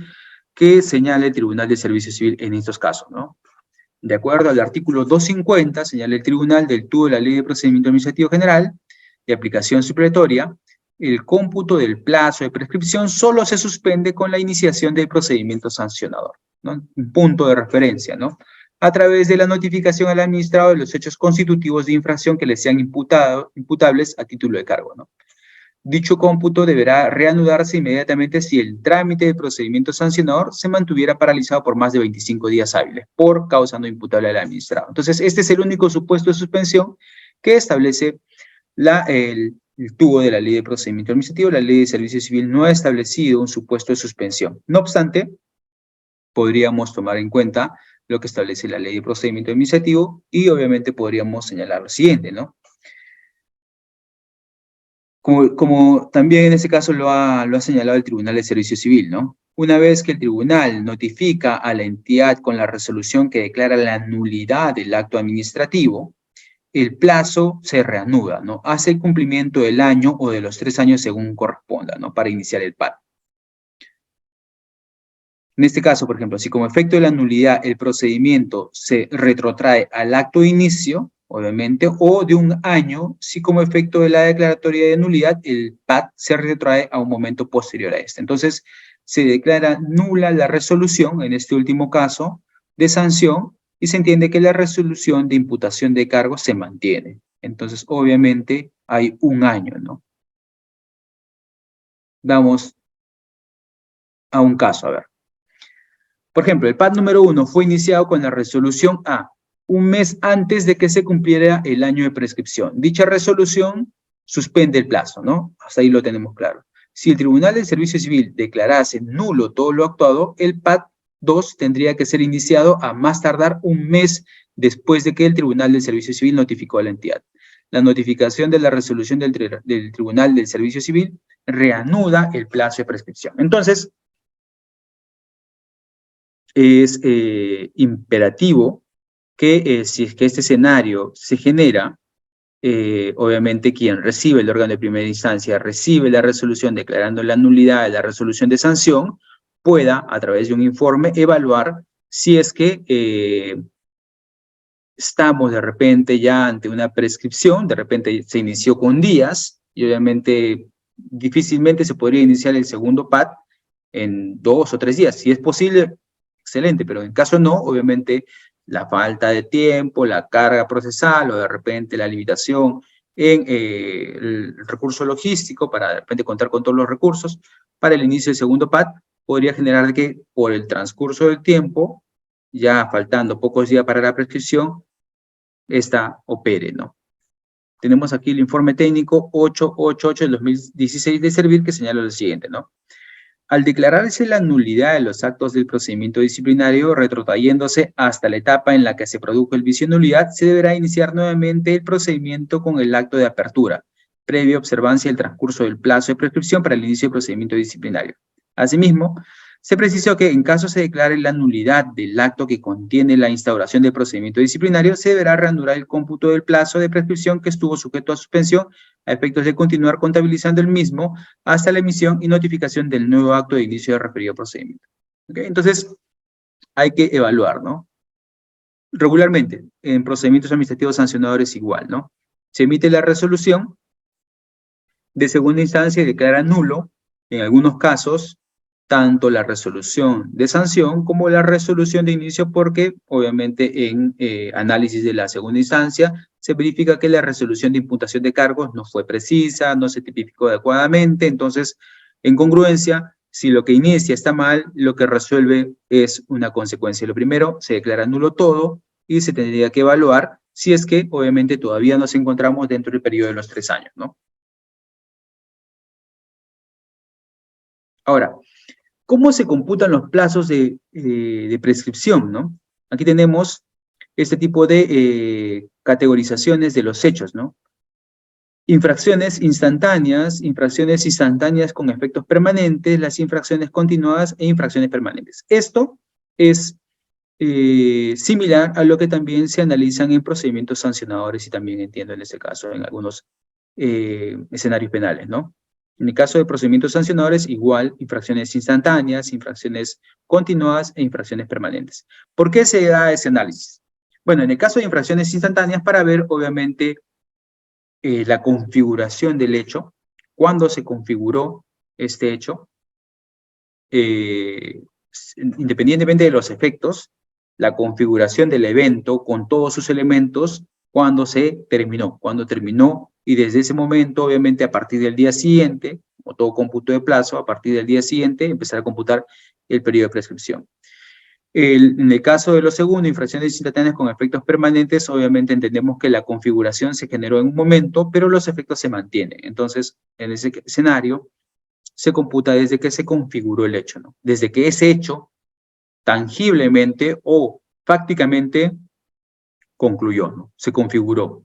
¿qué señala el Tribunal de Servicio Civil en estos casos, no? De acuerdo al artículo 250, señala el Tribunal del TUO de la Ley de Procedimiento Administrativo General, de aplicación supletoria, el cómputo del plazo de prescripción solo se suspende con la iniciación del procedimiento sancionador, ¿no? Un punto de referencia, ¿no? A través de la notificación al administrado de los hechos constitutivos de infracción que le sean imputables a título de cargo, ¿no? Dicho cómputo deberá reanudarse inmediatamente si el trámite de procedimiento sancionador se mantuviera paralizado por más de 25 días hábiles, por causa no imputable al administrado. Entonces, este es el único supuesto de suspensión que establece el tubo de la Ley de Procedimiento Administrativo. La Ley de Servicio Civil no ha establecido un supuesto de suspensión. No obstante, podríamos tomar en cuenta lo que establece la Ley de Procedimiento Administrativo y obviamente podríamos señalar lo siguiente, ¿no? Como también en ese caso lo ha señalado el Tribunal de Servicio Civil, ¿no? Una vez que el tribunal notifica a la entidad con la resolución que declara la nulidad del acto administrativo, el plazo se reanuda, ¿no? Hace el cumplimiento del año o de los 3 años según corresponda, ¿no? Para iniciar el PAD. En este caso, por ejemplo, si como efecto de la nulidad el procedimiento se retrotrae al acto de inicio, obviamente, o de 1 año, si como efecto de la declaratoria de nulidad el PAD se retrotrae a un momento posterior a este. Entonces, se declara nula la resolución, en este último caso, de sanción, y se entiende que la resolución de imputación de cargo se mantiene. Entonces, obviamente, hay 1 año, ¿no? Vamos a un caso, a ver. Por ejemplo, el PAD número 1 fue iniciado con la resolución A, un mes antes de que se cumpliera el año de prescripción. Dicha resolución suspende el plazo, ¿no? Hasta ahí lo tenemos claro. Si el Tribunal del Servicio Civil declarase nulo todo lo actuado, el PAT 2 tendría que ser iniciado a más tardar un mes después de que el Tribunal del Servicio Civil notificó a la entidad. La notificación de la resolución del Tribunal del Servicio Civil reanuda el plazo de prescripción. Entonces, es imperativo que si es que este escenario se genera, obviamente quien recibe el órgano de primera instancia, recibe la resolución declarando la nulidad de la resolución de sanción, pueda, a través de un informe, evaluar si es que estamos de repente ya ante una prescripción, de repente se inició con días, y obviamente difícilmente se podría iniciar el segundo PAT en 2 o 3 días. Si es posible, excelente, pero en caso no, obviamente la falta de tiempo, la carga procesal o de repente la limitación en el recurso logístico para de repente contar con todos los recursos para el inicio del segundo PAT podría generar que por el transcurso del tiempo, ya faltando pocos días para la prescripción, esta opere, ¿no? Tenemos aquí el informe técnico 888 del 2016 de Servir que señala lo siguiente, ¿no? Al declararse la nulidad de los actos del procedimiento disciplinario, retrotrayéndose hasta la etapa en la que se produjo el vicio de nulidad, se deberá iniciar nuevamente el procedimiento con el acto de apertura, previa observancia del transcurso del plazo de prescripción para el inicio del procedimiento disciplinario. Asimismo, se precisó que en caso se declare la nulidad del acto que contiene la instauración del procedimiento disciplinario, se deberá reanudar el cómputo del plazo de prescripción que estuvo sujeto a suspensión a efectos de continuar contabilizando el mismo hasta la emisión y notificación del nuevo acto de inicio del referido procedimiento. ¿Okay? Entonces, hay que evaluar, ¿no? Regularmente, en procedimientos administrativos sancionadores igual, ¿no? Se emite la resolución de segunda instancia y declara nulo, en algunos casos, tanto la resolución de sanción como la resolución de inicio, porque obviamente en análisis de la segunda instancia se verifica que la resolución de imputación de cargos no fue precisa, no se tipificó adecuadamente, entonces, en congruencia, si lo que inicia está mal, lo que resuelve es una consecuencia. Lo primero, se declara nulo todo y se tendría que evaluar si es que obviamente todavía nos encontramos dentro del periodo de los 3 años, ¿no? Ahora, ¿cómo se computan los plazos de prescripción, no? Aquí tenemos este tipo de categorizaciones de los hechos, ¿no? Infracciones instantáneas con efectos permanentes, las infracciones continuadas e infracciones permanentes. Esto es similar a lo que también se analizan en procedimientos sancionadores y también entiendo en este caso en algunos escenarios penales, ¿no? En el caso de procedimientos sancionadores, igual, infracciones instantáneas, infracciones continuadas e infracciones permanentes. ¿Por qué se da ese análisis? Bueno, en el caso de infracciones instantáneas, para ver, obviamente, la configuración del hecho, cuándo se configuró este hecho, independientemente de los efectos, la configuración del evento con todos sus elementos, cuando terminó, y desde ese momento, obviamente, a partir del día siguiente, o todo cómputo de plazo, a partir del día siguiente, empezar a computar el periodo de prescripción. En el caso de lo segundo, infracciones instantáneas con efectos permanentes, obviamente entendemos que la configuración se generó en un momento, pero los efectos se mantienen. Entonces, en ese escenario, se computa desde que se configuró el hecho, ¿no? Desde que ese hecho tangiblemente o fácticamente concluyó, ¿no? Se configuró.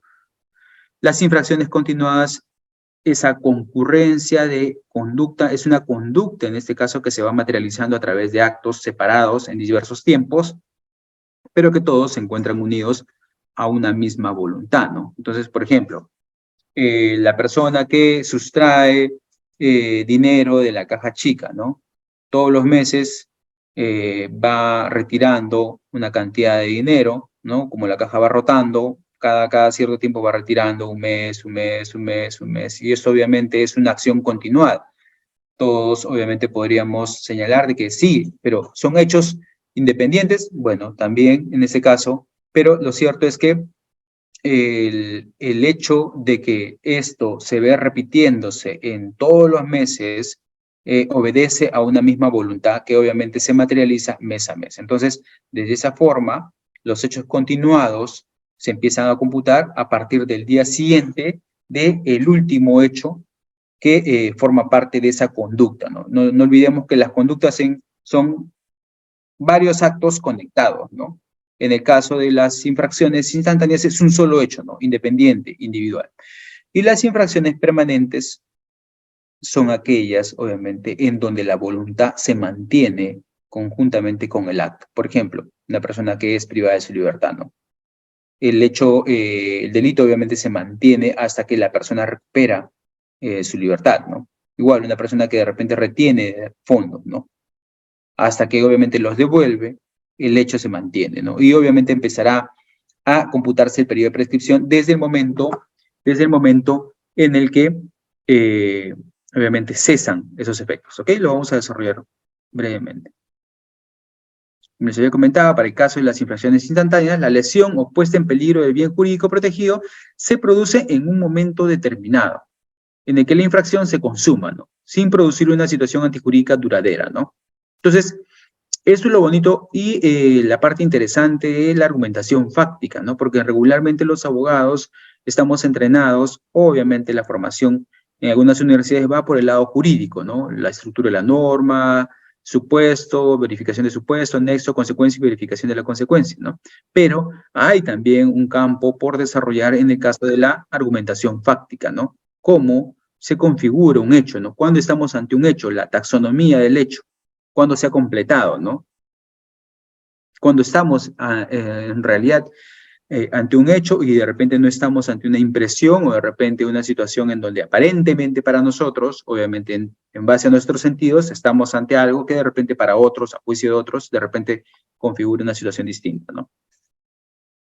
Las infracciones continuadas, esa concurrencia de conducta, es una conducta en este caso que se va materializando a través de actos separados en diversos tiempos, pero que todos se encuentran unidos a una misma voluntad, ¿no? Entonces, por ejemplo, la persona que sustrae dinero de la caja chica, ¿no? Todos los meses va retirando una cantidad de dinero, ¿no? Como la caja va rotando, cada cierto tiempo va retirando un mes, y esto obviamente es una acción continuada. Todos obviamente podríamos señalar de que sí, pero son hechos independientes, bueno, también en ese caso, pero lo cierto es que el hecho de que esto se vea repitiéndose en todos los meses obedece a una misma voluntad que obviamente se materializa mes a mes. Entonces, de esa forma, Los hechos continuados se empiezan a computar a partir del día siguiente del último hecho que forma parte de esa conducta, ¿no? No olvidemos que las conductas son varios actos conectados, ¿no? En el caso de las infracciones instantáneas es un solo hecho, ¿no? Independiente, individual. Y las infracciones permanentes son aquellas, obviamente, en donde la voluntad se mantiene conjuntamente con el acto. Por ejemplo, una persona que es privada de su libertad, ¿no? El delito obviamente se mantiene hasta que la persona recupera su libertad, ¿no? Igual, una persona que de repente retiene fondos, ¿no? Hasta que obviamente los devuelve, el hecho se mantiene, ¿no? Y obviamente empezará a computarse el periodo de prescripción desde el momento en el que obviamente cesan esos efectos, ¿ok? Lo vamos a desarrollar brevemente. Como les había comentado, para el caso de las infracciones instantáneas, la lesión o puesta en peligro del bien jurídico protegido se produce en un momento determinado, en el que la infracción se consuma, ¿no? Sin producir una situación antijurídica duradera, ¿no? Entonces, esto es lo bonito y la parte interesante de la argumentación fáctica, ¿no? Porque regularmente los abogados estamos entrenados, obviamente la formación en algunas universidades va por el lado jurídico, ¿no? La estructura de la norma, supuesto, verificación de supuesto, nexo, consecuencia y verificación de la consecuencia, ¿no? Pero hay también un campo por desarrollar en el caso de la argumentación fáctica, ¿no? Cómo se configura un hecho, ¿no? Cuando estamos ante un hecho, la taxonomía del hecho, cuando se ha completado, ¿no? Cuando estamos en realidad ante un hecho y de repente no estamos ante una impresión o de repente una situación en donde aparentemente para nosotros, obviamente en base a nuestros sentidos, estamos ante algo que de repente para otros, a juicio de otros, de repente configura una situación distinta, ¿no?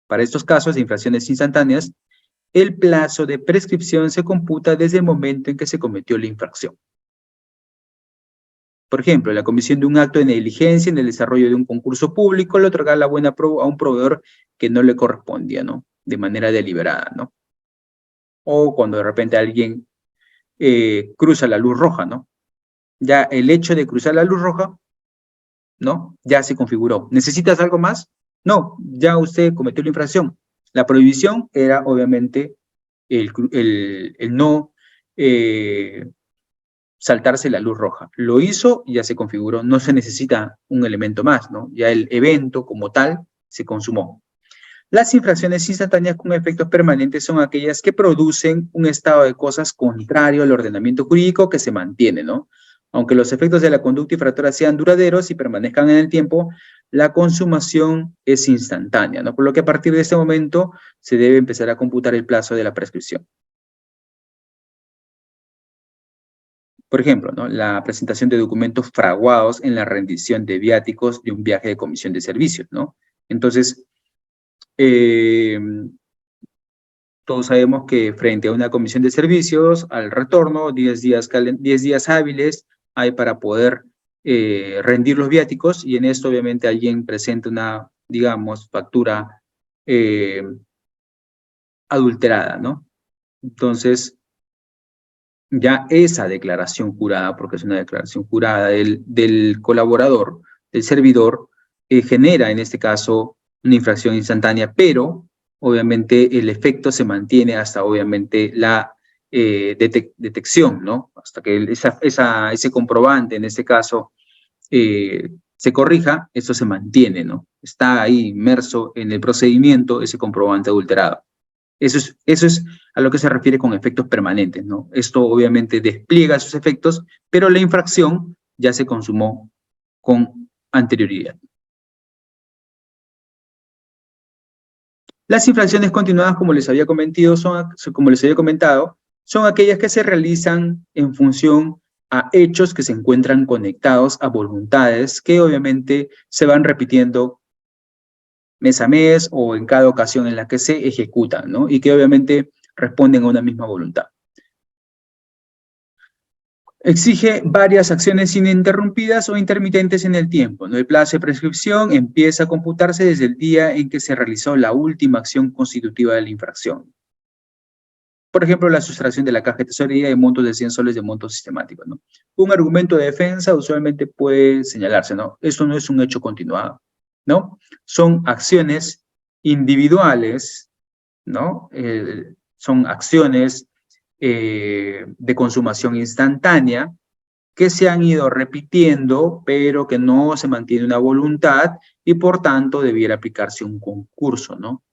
Para estos casos de infracciones instantáneas, el plazo de prescripción se computa desde el momento en que se cometió la infracción. Por ejemplo, la comisión de un acto de negligencia en el desarrollo de un concurso público le otorga la buena a un proveedor que no le correspondía, ¿no? De manera deliberada, ¿no? O cuando de repente alguien cruza la luz roja, ¿no? Ya el hecho de cruzar la luz roja, ¿no? Ya se configuró. ¿Necesitas algo más? No, ya usted cometió la infracción. La prohibición era obviamente el no saltarse la luz roja. Lo hizo y ya se configuró. No se necesita un elemento más, ¿no? Ya el evento como tal se consumó. Las infracciones instantáneas con efectos permanentes son aquellas que producen un estado de cosas contrario al ordenamiento jurídico que se mantiene, ¿no? Aunque los efectos de la conducta infractora sean duraderos y permanezcan en el tiempo, la consumación es instantánea, ¿no? Por lo que a partir de este momento se debe empezar a computar el plazo de la prescripción. Por ejemplo, ¿no? La presentación de documentos fraguados en la rendición de viáticos de un viaje de comisión de servicios, ¿no? Entonces, todos sabemos que frente a una comisión de servicios, al retorno, 10 días hábiles hay para poder rendir los viáticos y en esto obviamente alguien presenta una, digamos, factura adulterada, ¿no? Entonces, ya esa declaración jurada, porque es una declaración jurada del colaborador, del servidor, genera en este caso una infracción instantánea, pero obviamente el efecto se mantiene hasta obviamente la detección, ¿no? Hasta que ese comprobante, en este caso, se corrija, eso se mantiene, ¿no? Está ahí inmerso en el procedimiento ese comprobante adulterado. Eso es a lo que se refiere con efectos permanentes, ¿no? Esto obviamente despliega sus efectos, pero la infracción ya se consumó con anterioridad. Las infracciones continuadas, como les había comentado, son aquellas que se realizan en función a hechos que se encuentran conectados a voluntades que obviamente se van repitiendo mes a mes o en cada ocasión en la que se ejecutan, ¿no? Y que obviamente responden a una misma voluntad. Exige varias acciones ininterrumpidas o intermitentes en el tiempo, ¿no? El plazo de prescripción empieza a computarse desde el día en que se realizó la última acción constitutiva de la infracción. Por ejemplo, la sustracción de la caja de tesorería de montos de 100 soles de monto sistemático, ¿no? Un argumento de defensa usualmente puede señalarse, ¿no? Esto no es un hecho continuado, ¿no? Son acciones individuales, ¿no? Son acciones de consumación instantánea que se han ido repitiendo, pero que no se mantiene una voluntad y por tanto debiera aplicarse un concurso, ¿no?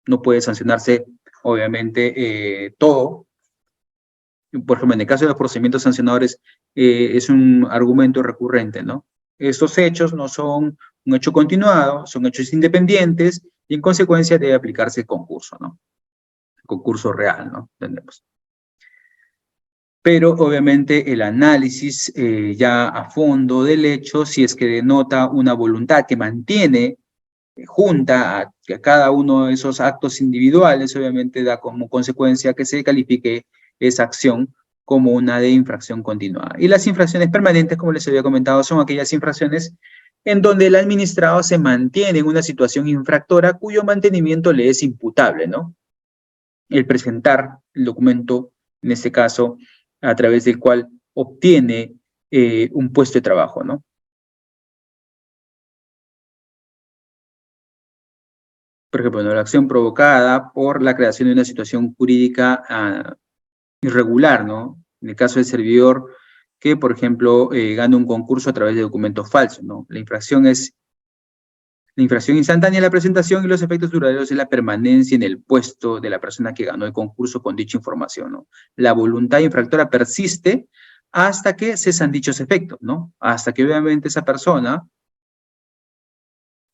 No puede sancionarse, obviamente, todo. Por ejemplo, en el caso de los procedimientos sancionadores, es un argumento recurrente, ¿no? Estos hechos no son un hecho continuado, son hechos independientes y en consecuencia debe aplicarse el concurso, ¿no? El concurso real, ¿no? Entendemos. Pero obviamente el análisis ya a fondo del hecho, si es que denota una voluntad que mantiene junta a cada uno de esos actos individuales, obviamente da como consecuencia que se califique esa acción como una de infracción continuada. Y las infracciones permanentes, como les había comentado, son aquellas infracciones en donde el administrado se mantiene en una situación infractora cuyo mantenimiento le es imputable, ¿no? El presentar el documento, en este caso, a través del cual obtiene un puesto de trabajo, ¿no? Por ejemplo, ¿no? La acción provocada por la creación de una situación jurídica irregular, ¿no? En el caso del servidor que, por ejemplo, gana un concurso a través de documentos falsos, ¿no? La infracción instantánea de la presentación y los efectos duraderos es la permanencia en el puesto de la persona que ganó el concurso con dicha información, ¿no? La voluntad infractora persiste hasta que cesan dichos efectos, ¿no? Hasta que obviamente esa persona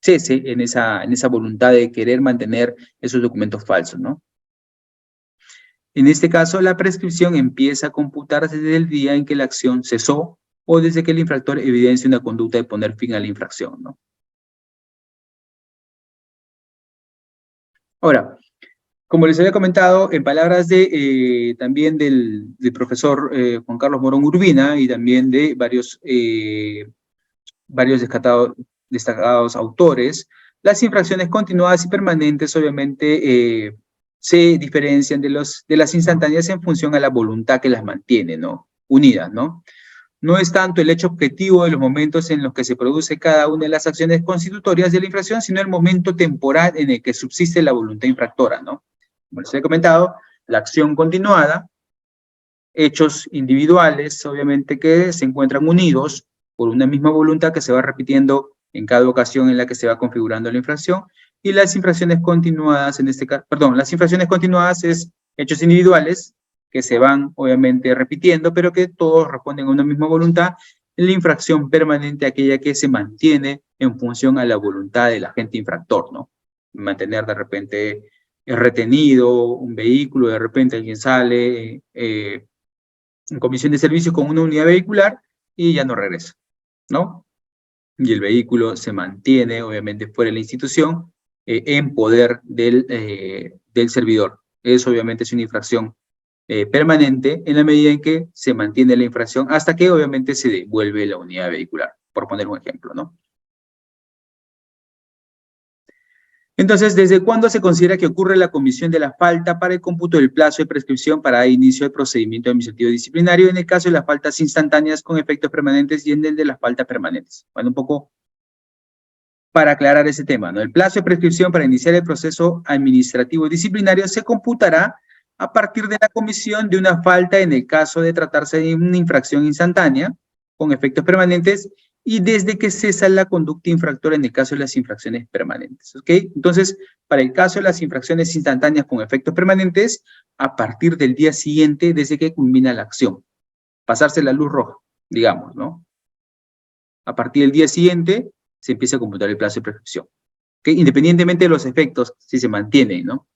cese en esa voluntad de querer mantener esos documentos falsos, ¿no? En este caso, la prescripción empieza a computarse desde el día en que la acción cesó o desde que el infractor evidencia una conducta de poner fin a la infracción, ¿no? Ahora, como les había comentado, en palabras también del profesor Juan Carlos Morón Urbina y también de varios destacados autores, las infracciones continuadas y permanentes obviamente se diferencian de las instantáneas en función a la voluntad que las mantiene, ¿no? Unidas, ¿no? No es tanto el hecho objetivo de los momentos en los que se produce cada una de las acciones constitutorias de la infracción, sino el momento temporal en el que subsiste la voluntad infractora, ¿no? Como les he comentado, la acción continuada, hechos individuales, obviamente, que se encuentran unidos por una misma voluntad que se va repitiendo en cada ocasión en la que se va configurando la infracción, y las infracciones continuadas, en este caso, perdón, las infracciones continuadas es hechos individuales que se van, obviamente, repitiendo, pero que todos responden a una misma voluntad. La infracción permanente, aquella que se mantiene en función a la voluntad del agente infractor, ¿no? Mantener de repente retenido un vehículo, de repente alguien sale en comisión de servicio con una unidad vehicular y ya no regresa, ¿no? Y el vehículo se mantiene, obviamente, fuera de la institución, en poder del servidor. Eso, obviamente, es una infracción permanente en la medida en que se mantiene la infracción hasta que, obviamente, se devuelve la unidad vehicular, por poner un ejemplo, ¿no? Entonces, ¿desde cuándo se considera que ocurre la comisión de la falta para el cómputo del plazo de prescripción para inicio del procedimiento administrativo disciplinario en el caso de las faltas instantáneas con efectos permanentes y en el de las faltas permanentes? Bueno, un poco para aclarar ese tema, ¿no? El plazo de prescripción para iniciar el proceso administrativo disciplinario se computará a partir de la comisión de una falta en el caso de tratarse de una infracción instantánea con efectos permanentes y desde que cesa la conducta infractora en el caso de las infracciones permanentes, ¿ok? Entonces, para el caso de las infracciones instantáneas con efectos permanentes, a partir del día siguiente desde que culmina la acción, pasarse la luz roja, digamos, ¿no? A partir del día siguiente se empieza a computar el plazo de prescripción, ¿ok? Independientemente de los efectos, si se mantienen, ¿no?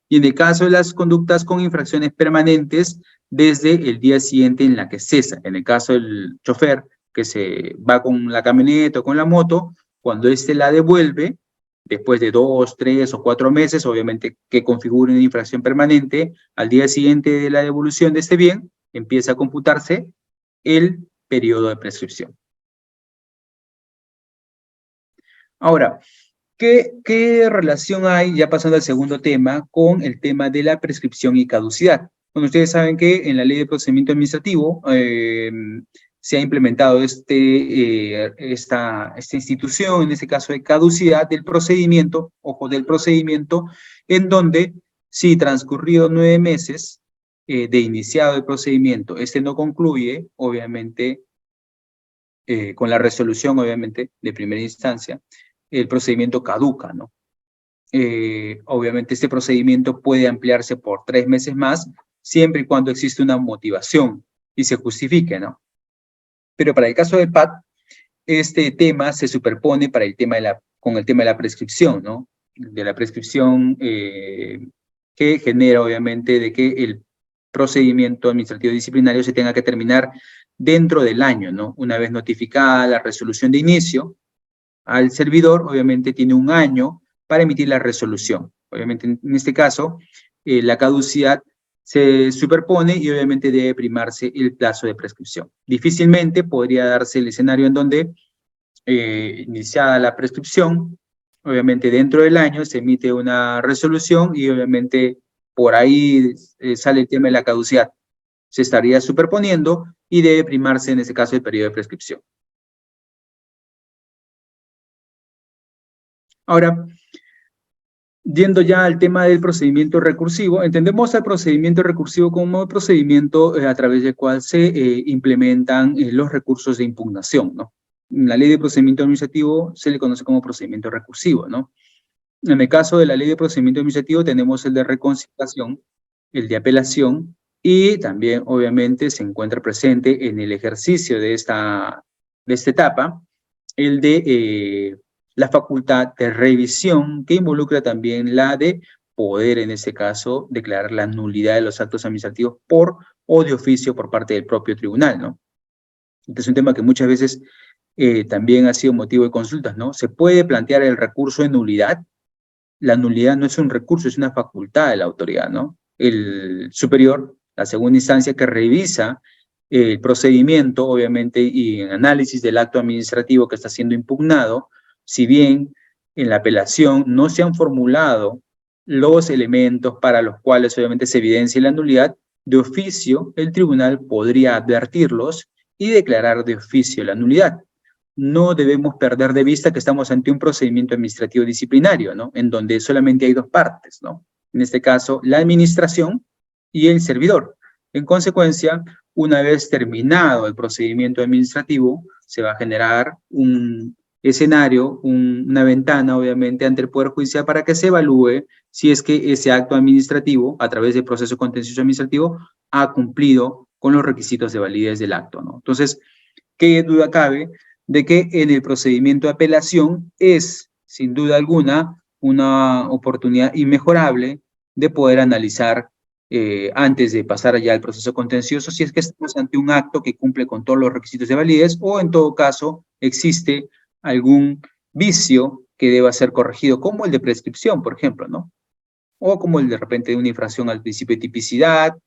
Y en el caso de las conductas con infracciones permanentes, desde el día siguiente en la que cesa. En el caso del chofer que se va con la camioneta o con la moto, cuando éste la devuelve, después de 2, 3 o 4 meses, obviamente que configure una infracción permanente, al día siguiente de la devolución de este bien, empieza a computarse el periodo de prescripción. Ahora, ¿qué relación hay, ya pasando al segundo tema, con el tema de la prescripción y caducidad? Bueno, ustedes saben que en la Ley de Procedimiento Administrativo se ha implementado esta institución, en este caso de caducidad del procedimiento, ojo, del procedimiento, en donde si transcurrido 9 meses de iniciado el procedimiento, este no concluye, obviamente, con la resolución, obviamente, de primera instancia, el procedimiento caduca, ¿no? Obviamente este procedimiento puede ampliarse por 3 meses más, siempre y cuando existe una motivación y se justifique, ¿no? Pero para el caso del PAD, este tema se superpone para el tema con el tema de la prescripción, ¿no? De la prescripción que genera, obviamente, de que el procedimiento administrativo disciplinario se tenga que terminar dentro del año, ¿no? Una vez notificada la resolución de inicio, al servidor, obviamente, tiene un año para emitir la resolución. Obviamente, en este caso, la caducidad se superpone y obviamente debe primarse el plazo de prescripción. Difícilmente podría darse el escenario en donde, iniciada la prescripción, obviamente dentro del año se emite una resolución y obviamente por ahí sale el tema de la caducidad. Se estaría superponiendo y debe primarse en ese caso el periodo de prescripción. Ahora, yendo ya al tema del procedimiento recursivo, entendemos al procedimiento recursivo como el procedimiento a través del cual se implementan los recursos de impugnación, ¿no? En la ley de procedimiento administrativo se le conoce como procedimiento recursivo, ¿no? En el caso de la ley de procedimiento administrativo tenemos el de reconciliación, el de apelación y también obviamente se encuentra presente en el ejercicio de esta etapa el de la facultad de revisión que involucra también la de poder en este caso declarar la nulidad de los actos administrativos por o de oficio por parte del propio tribunal, ¿no? Este es un tema que muchas veces también ha sido motivo de consultas, ¿no? ¿Se puede plantear el recurso de nulidad? La nulidad no es un recurso, es una facultad de la autoridad, ¿no? El superior, la segunda instancia que revisa el procedimiento, obviamente, y en análisis del acto administrativo que está siendo impugnado, si bien en la apelación no se han formulado los elementos para los cuales obviamente se evidencia la nulidad, de oficio el tribunal podría advertirlos y declarar de oficio la nulidad. No debemos perder de vista que estamos ante un procedimiento administrativo disciplinario, ¿no? En donde solamente hay dos partes, ¿no? En este caso, la administración y el servidor. En consecuencia, una vez terminado el procedimiento administrativo, se va a generar un escenario, una ventana, obviamente, ante el Poder Judicial para que se evalúe si es que ese acto administrativo, a través del proceso contencioso administrativo, ha cumplido con los requisitos de validez del acto, ¿no? Entonces, ¿qué duda cabe de que en el procedimiento de apelación es, sin duda alguna, una oportunidad inmejorable de poder analizar antes de pasar ya al proceso contencioso si es que estamos ante un acto que cumple con todos los requisitos de validez o en todo caso existe algún vicio que deba ser corregido, como el de prescripción, por ejemplo, ¿no? O como el de repente de una infracción al principio de tipicidad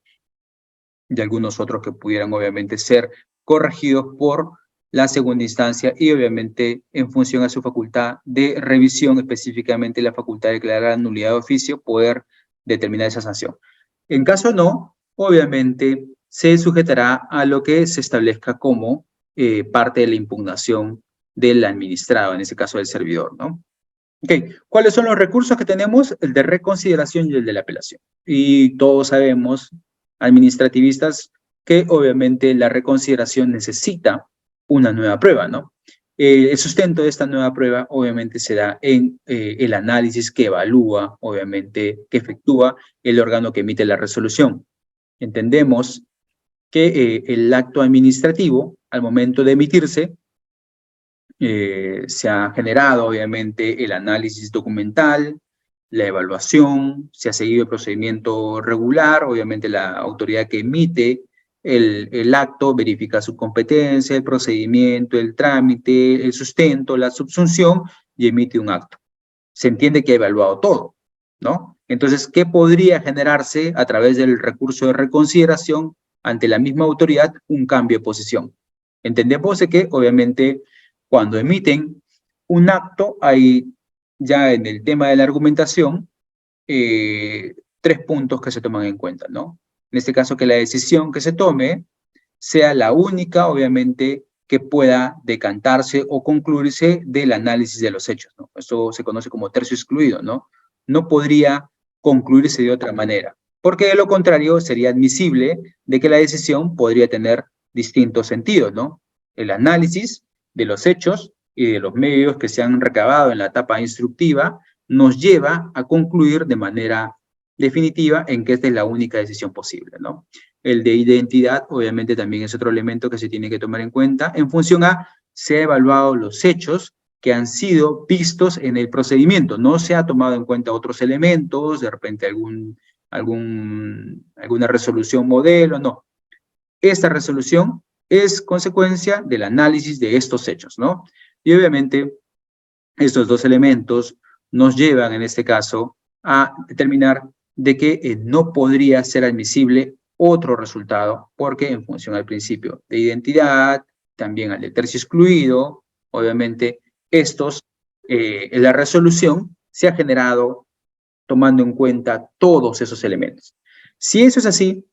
y algunos otros que pudieran obviamente ser corregidos por la segunda instancia y obviamente en función a su facultad de revisión, específicamente la facultad de declarar nulidad de oficio, poder determinar esa sanción. En caso no, obviamente se sujetará a lo que se establezca como parte de la impugnación del administrado, en ese caso del servidor, ¿no? Ok, ¿cuáles son los recursos que tenemos? El de reconsideración y el de la apelación. Y todos sabemos, administrativistas, que obviamente la reconsideración necesita una nueva prueba, ¿no? El sustento de esta nueva prueba obviamente se da en el análisis que evalúa, obviamente, que efectúa el órgano que emite la resolución. Entendemos que el acto administrativo, al momento de emitirse, se ha generado, obviamente, el análisis documental, la evaluación, se ha seguido el procedimiento regular, obviamente la autoridad que emite el acto verifica su competencia, el procedimiento, el trámite, el sustento, la subsunción y emite un acto. Se entiende que ha evaluado todo, ¿no? Entonces, ¿qué podría generarse a través del recurso de reconsideración ante la misma autoridad? Un cambio de posición. Entendemos que, obviamente, cuando emiten un acto, hay ya en el tema de la argumentación 3 puntos que se toman en cuenta, ¿no? En este caso, que la decisión que se tome sea la única, obviamente, que pueda decantarse o concluirse del análisis de los hechos, ¿no? Esto se conoce como tercio excluido, ¿no? No podría concluirse de otra manera, porque de lo contrario sería admisible de que la decisión podría tener distintos sentidos, ¿no? El análisis de los hechos y de los medios que se han recabado en la etapa instructiva nos lleva a concluir de manera definitiva en que esta es la única decisión posible, ¿no? El de identidad, obviamente, también es otro elemento que se tiene que tomar en cuenta. En función a, se han evaluado los hechos que han sido vistos en el procedimiento. No se ha tomado en cuenta otros elementos, de repente alguna resolución modelo, no. Esta resolución es consecuencia del análisis de estos hechos, ¿no? Y obviamente, estos dos elementos nos llevan, en este caso, a determinar de que no podría ser admisible otro resultado, porque en función al principio de identidad, también al de tercio excluido, obviamente, la resolución se ha generado tomando en cuenta todos esos elementos. Si eso es así,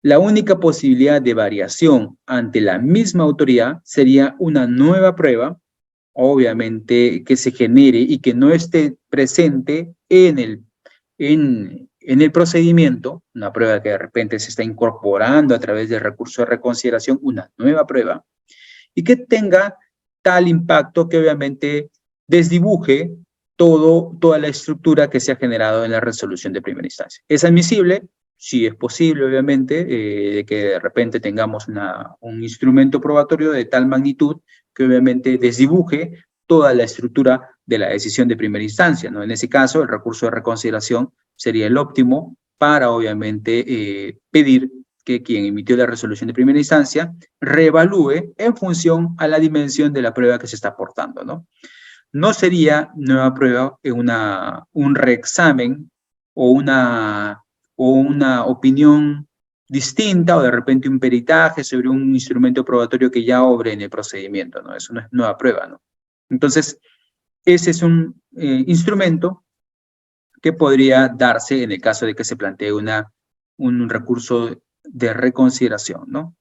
la única posibilidad de variación ante la misma autoridad sería una nueva prueba, obviamente, que se genere y que no esté presente en el procedimiento, una prueba que de repente se está incorporando a través del recurso de reconsideración, una nueva prueba, y que tenga tal impacto que obviamente desdibuje toda la estructura que se ha generado en la resolución de primera instancia. ¿Es admisible? Sí, es posible, obviamente, de que de repente tengamos un instrumento probatorio de tal magnitud que obviamente desdibuje toda la estructura de la decisión de primera instancia, ¿no? En ese caso, el recurso de reconsideración sería el óptimo para, obviamente, pedir que quien emitió la resolución de primera instancia reevalúe en función a la dimensión de la prueba que se está aportando, ¿no? No sería nueva prueba un reexamen o una opinión distinta o de repente un peritaje sobre un instrumento probatorio que ya obre en el procedimiento, ¿no? Eso no es nueva prueba, ¿no? Entonces, ese es un instrumento que podría darse en el caso de que se plantee un recurso de reconsideración, ¿no?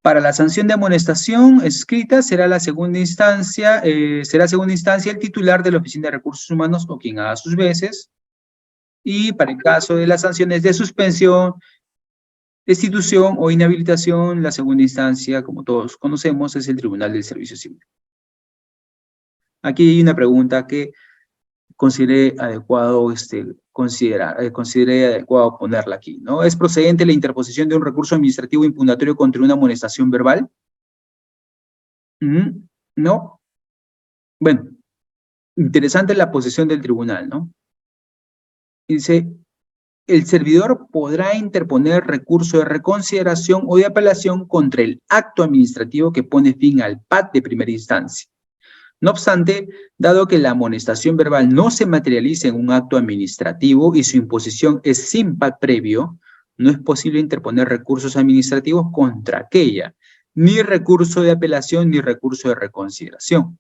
Para la sanción de amonestación escrita será segunda instancia el titular de la Oficina de Recursos Humanos o quien haga sus veces. Y para el caso de las sanciones de suspensión, destitución o inhabilitación, la segunda instancia, como todos conocemos, es el Tribunal del Servicio Civil. Aquí hay una pregunta que consideré adecuado ponerla aquí, ¿no? ¿Es procedente la interposición de un recurso administrativo impugnatorio contra una amonestación verbal? ¿No? Bueno, interesante la posición del tribunal, ¿no? Dice, el servidor podrá interponer recurso de reconsideración o de apelación contra el acto administrativo que pone fin al PAT de primera instancia. No obstante, dado que la amonestación verbal no se materializa en un acto administrativo y su imposición es sin PAT previo, no es posible interponer recursos administrativos contra aquella, ni recurso de apelación ni recurso de reconsideración,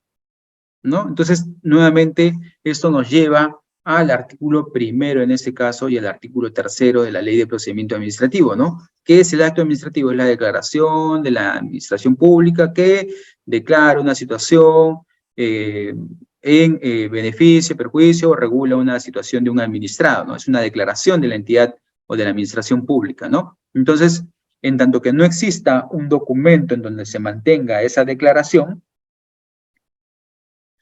¿no? Entonces, nuevamente, esto nos lleva al artículo 1 en este caso y al artículo 3 de la Ley de Procedimiento Administrativo, ¿no? ¿Qué es el acto administrativo? Es la declaración de la administración pública que declara una situación en beneficio, perjuicio o regula una situación de un administrado, ¿no? Es una declaración de la entidad o de la administración pública, ¿no? Entonces, en tanto que no exista un documento en donde se mantenga esa declaración,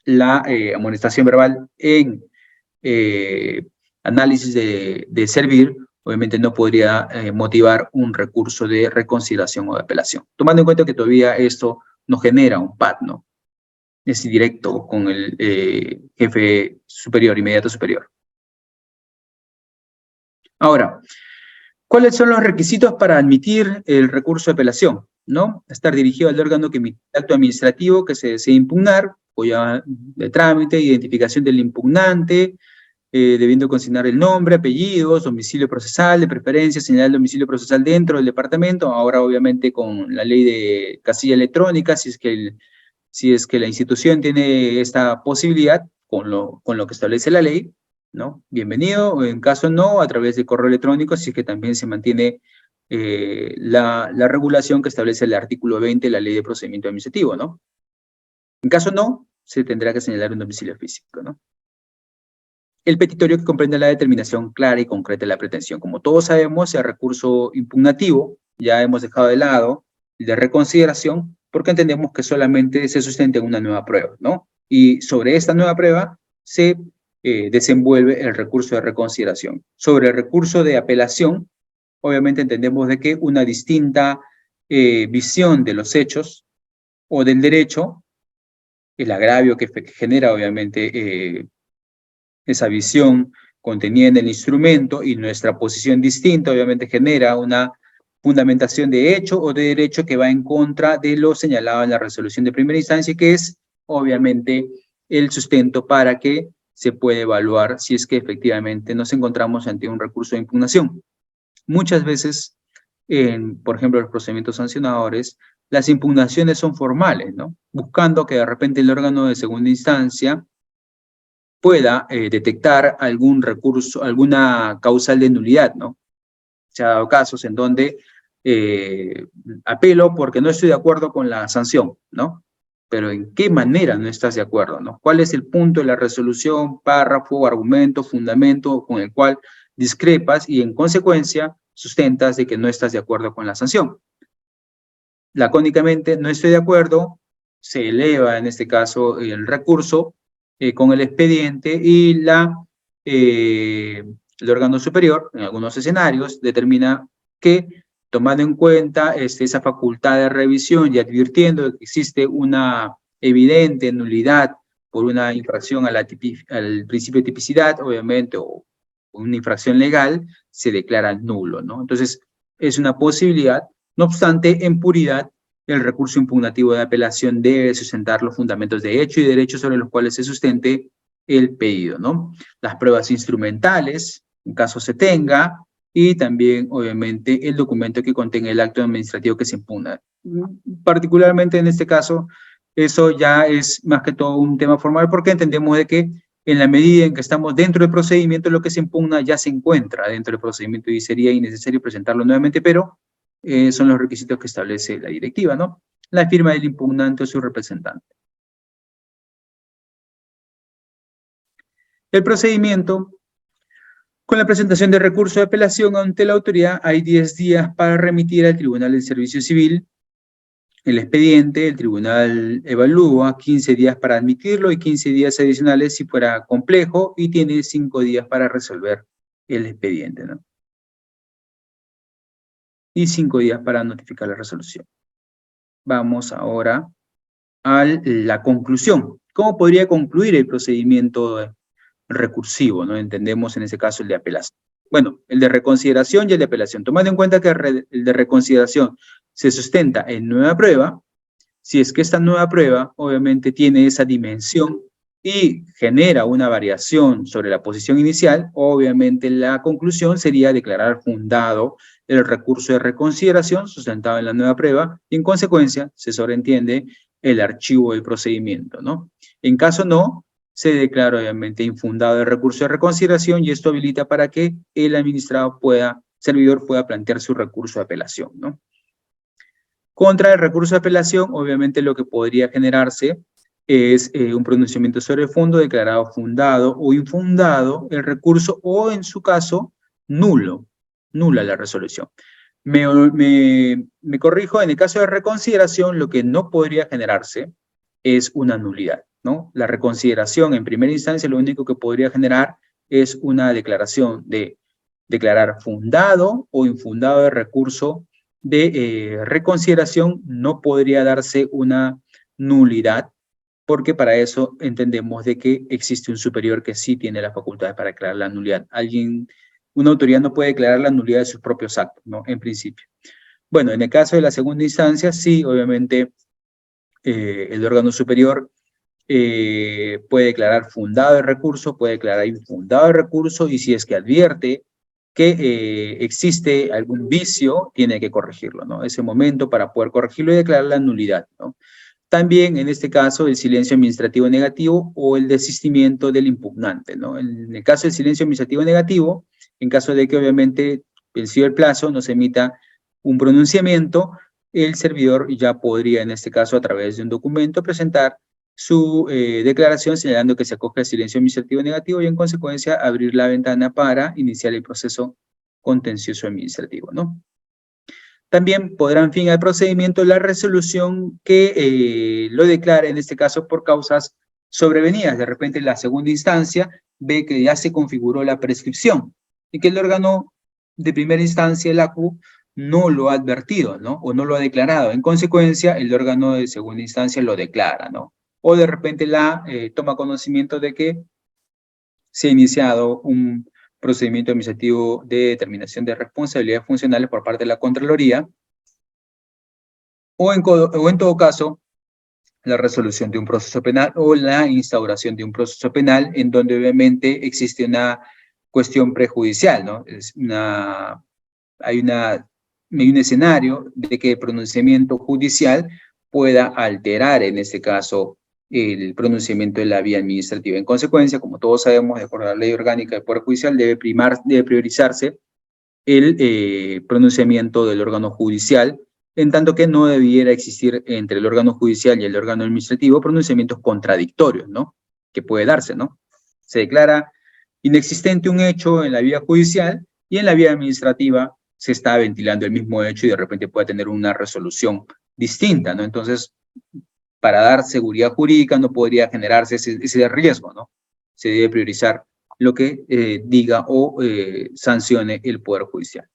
la amonestación verbal en análisis de servir, obviamente no podría motivar un recurso de reconsideración o de apelación. Tomando en cuenta que todavía esto no genera un PAT, ¿no? Es directo con el jefe superior, inmediato superior. Ahora, ¿cuáles son los requisitos para admitir el recurso de apelación? ¿No? Estar dirigido al órgano que emite el acto administrativo que se desea impugnar, cuya de trámite, identificación del impugnante, debiendo consignar el nombre, apellidos, domicilio procesal, de preferencia, señalar el domicilio procesal dentro del departamento, ahora obviamente con la ley de casilla electrónica, si es que la institución tiene esta posibilidad, con lo que establece la ley, ¿no? Bienvenido, o en caso no, a través de correo electrónico, si es que también se mantiene la regulación que establece el artículo 20 de la Ley de Procedimiento Administrativo, ¿no? En caso no, se tendrá que señalar un domicilio físico, ¿no? El petitorio que comprende la determinación clara y concreta de la pretensión. Como todos sabemos, el recurso impugnativo ya hemos dejado de lado el de reconsideración porque entendemos que solamente se sustenta en una nueva prueba, ¿no? Y sobre esta nueva prueba se desenvuelve el recurso de reconsideración. Sobre el recurso de apelación, obviamente entendemos de que una distinta visión de los hechos o del derecho, el agravio que genera obviamente esa visión contenida en el instrumento y nuestra posición distinta obviamente genera una fundamentación de hecho o de derecho que va en contra de lo señalado en la resolución de primera instancia, que es obviamente el sustento para que se pueda evaluar si es que efectivamente nos encontramos ante un recurso de impugnación. Muchas veces, por ejemplo, los procedimientos sancionadores, las impugnaciones son formales, ¿no? Buscando que de repente el órgano de segunda instancia pueda detectar algún recurso, alguna causal de nulidad, ¿no? Se ha dado casos en donde apelo porque no estoy de acuerdo con la sanción, ¿no? Pero ¿en qué manera no estás de acuerdo, no? ¿Cuál es el punto de la resolución, párrafo, argumento, fundamento con el cual discrepas y en consecuencia sustentas de que no estás de acuerdo con la sanción? Lacónicamente, no estoy de acuerdo, se eleva en este caso el recurso con el expediente y el órgano superior, en algunos escenarios, determina que, tomando en cuenta esa facultad de revisión y advirtiendo que existe una evidente nulidad por una infracción al principio de tipicidad, obviamente, o una infracción legal, se declara nulo, ¿no? Entonces, es una posibilidad. No obstante, en puridad, el recurso impugnativo de apelación debe sustentar los fundamentos de hecho y derecho sobre los cuales se sustente el pedido, ¿no? Las pruebas instrumentales, en caso se tenga, y también, obviamente, el documento que contenga el acto administrativo que se impugna. Particularmente en este caso, eso ya es más que todo un tema formal porque entendemos de que en la medida en que estamos dentro del procedimiento, lo que se impugna ya se encuentra dentro del procedimiento y sería innecesario presentarlo nuevamente, pero son los requisitos que establece la directiva, ¿no? La firma del impugnante o su representante. El procedimiento, con la presentación de recurso de apelación ante la autoridad, hay 10 días para remitir al Tribunal del Servicio Civil el expediente. El tribunal evalúa 15 días para admitirlo y 15 días adicionales si fuera complejo y tiene 5 días para resolver el expediente, ¿no? Y 5 días para notificar la resolución. Vamos ahora a la conclusión. ¿Cómo podría concluir el procedimiento recursivo, ¿no? Entendemos en ese caso el de apelación. Bueno, el de reconsideración y el de apelación. Tomando en cuenta que el de reconsideración se sustenta en nueva prueba, si es que esta nueva prueba obviamente tiene esa dimensión y genera una variación sobre la posición inicial, obviamente la conclusión sería declarar fundado el recurso de reconsideración sustentado en la nueva prueba y en consecuencia se sobreentiende el archivo del procedimiento, ¿no? En caso no, se declara obviamente infundado el recurso de reconsideración y esto habilita para que el administrado servidor pueda plantear su recurso de apelación, ¿no? Contra el recurso de apelación, obviamente lo que podría generarse es un pronunciamiento sobre el fondo declarado fundado o infundado el recurso o en su caso nula la resolución. Me corrijo, en el caso de reconsideración lo que no podría generarse es una nulidad, ¿no? La reconsideración en primera instancia lo único que podría generar es una declaración de declarar fundado o infundado el recurso de reconsideración. No podría darse una nulidad porque para eso entendemos de que existe un superior que sí tiene las facultades para declarar la nulidad. Una autoridad no puede declarar la nulidad de sus propios actos, ¿no? En principio. Bueno, en el caso de la segunda instancia, sí, obviamente el órgano superior puede declarar fundado el recurso, puede declarar infundado el recurso y si es que advierte que existe algún vicio, tiene que corregirlo, ¿no? Ese momento para poder corregirlo y declarar la nulidad, ¿no? También, en este caso, el silencio administrativo negativo o el desistimiento del impugnante, ¿no? En el caso del silencio administrativo negativo, en caso de que, obviamente, vencido el plazo, no se emita un pronunciamiento, el servidor ya podría, en este caso, a través de un documento, presentar su declaración señalando que se acoge al silencio administrativo negativo y, en consecuencia, abrir la ventana para iniciar el proceso contencioso administrativo, ¿no? También podrán fin al procedimiento la resolución que lo declara, en este caso, por causas sobrevenidas. De repente, la segunda instancia ve que ya se configuró la prescripción y que el órgano de primera instancia, el ACU, no lo ha advertido, ¿no? O no lo ha declarado. En consecuencia, el órgano de segunda instancia lo declara, ¿no? O de repente toma conocimiento de que se ha iniciado un procedimiento administrativo de determinación de responsabilidades funcionales por parte de la Contraloría, o en todo caso, la resolución de un proceso penal o la instauración de un proceso penal en donde obviamente existe una cuestión prejudicial, ¿no? Hay un escenario de que el pronunciamiento judicial pueda alterar, en este caso, el pronunciamiento de la vía administrativa. En consecuencia, como todos sabemos, de acuerdo a la Ley Orgánica del Poder Judicial, debe priorizarse el pronunciamiento del órgano judicial, en tanto que no debiera existir entre el órgano judicial y el órgano administrativo pronunciamientos contradictorios, ¿no? Que puede darse, ¿no? Se declara inexistente un hecho en la vía judicial y en la vía administrativa se está ventilando el mismo hecho y de repente puede tener una resolución distinta, ¿no? Entonces, para dar seguridad jurídica no podría generarse ese riesgo, ¿no? Se debe priorizar lo que diga o sancione el Poder Judicial.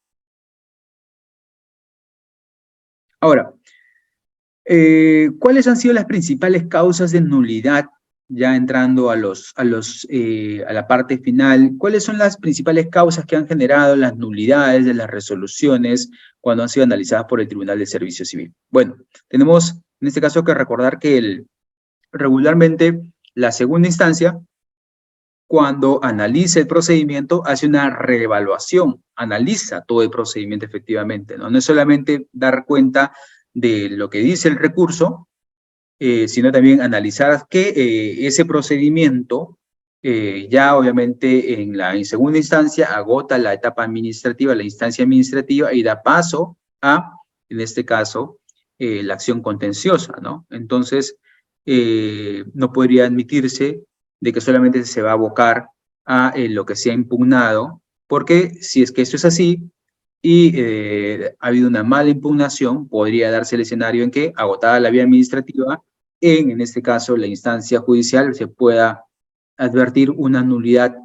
Ahora, ¿cuáles han sido las principales causas de nulidad? Ya entrando a la parte final, ¿cuáles son las principales causas que han generado las nulidades de las resoluciones cuando han sido analizadas por el Tribunal de Servicio Civil? Bueno, tenemos en este caso que recordar que regularmente la segunda instancia, cuando analiza el procedimiento, hace una reevaluación, analiza todo el procedimiento efectivamente, ¿no? No es solamente dar cuenta de lo que dice el recurso, sino también analizar que ese procedimiento ya obviamente en segunda instancia agota la etapa administrativa, la instancia administrativa y da paso a, en este caso, la acción contenciosa, ¿no? Entonces, no podría admitirse de que solamente se va a abocar a lo que se ha impugnado, porque si es que esto es así, y ha habido una mala impugnación, podría darse el escenario en que, agotada la vía administrativa, en este caso la instancia judicial, se pueda advertir una nulidad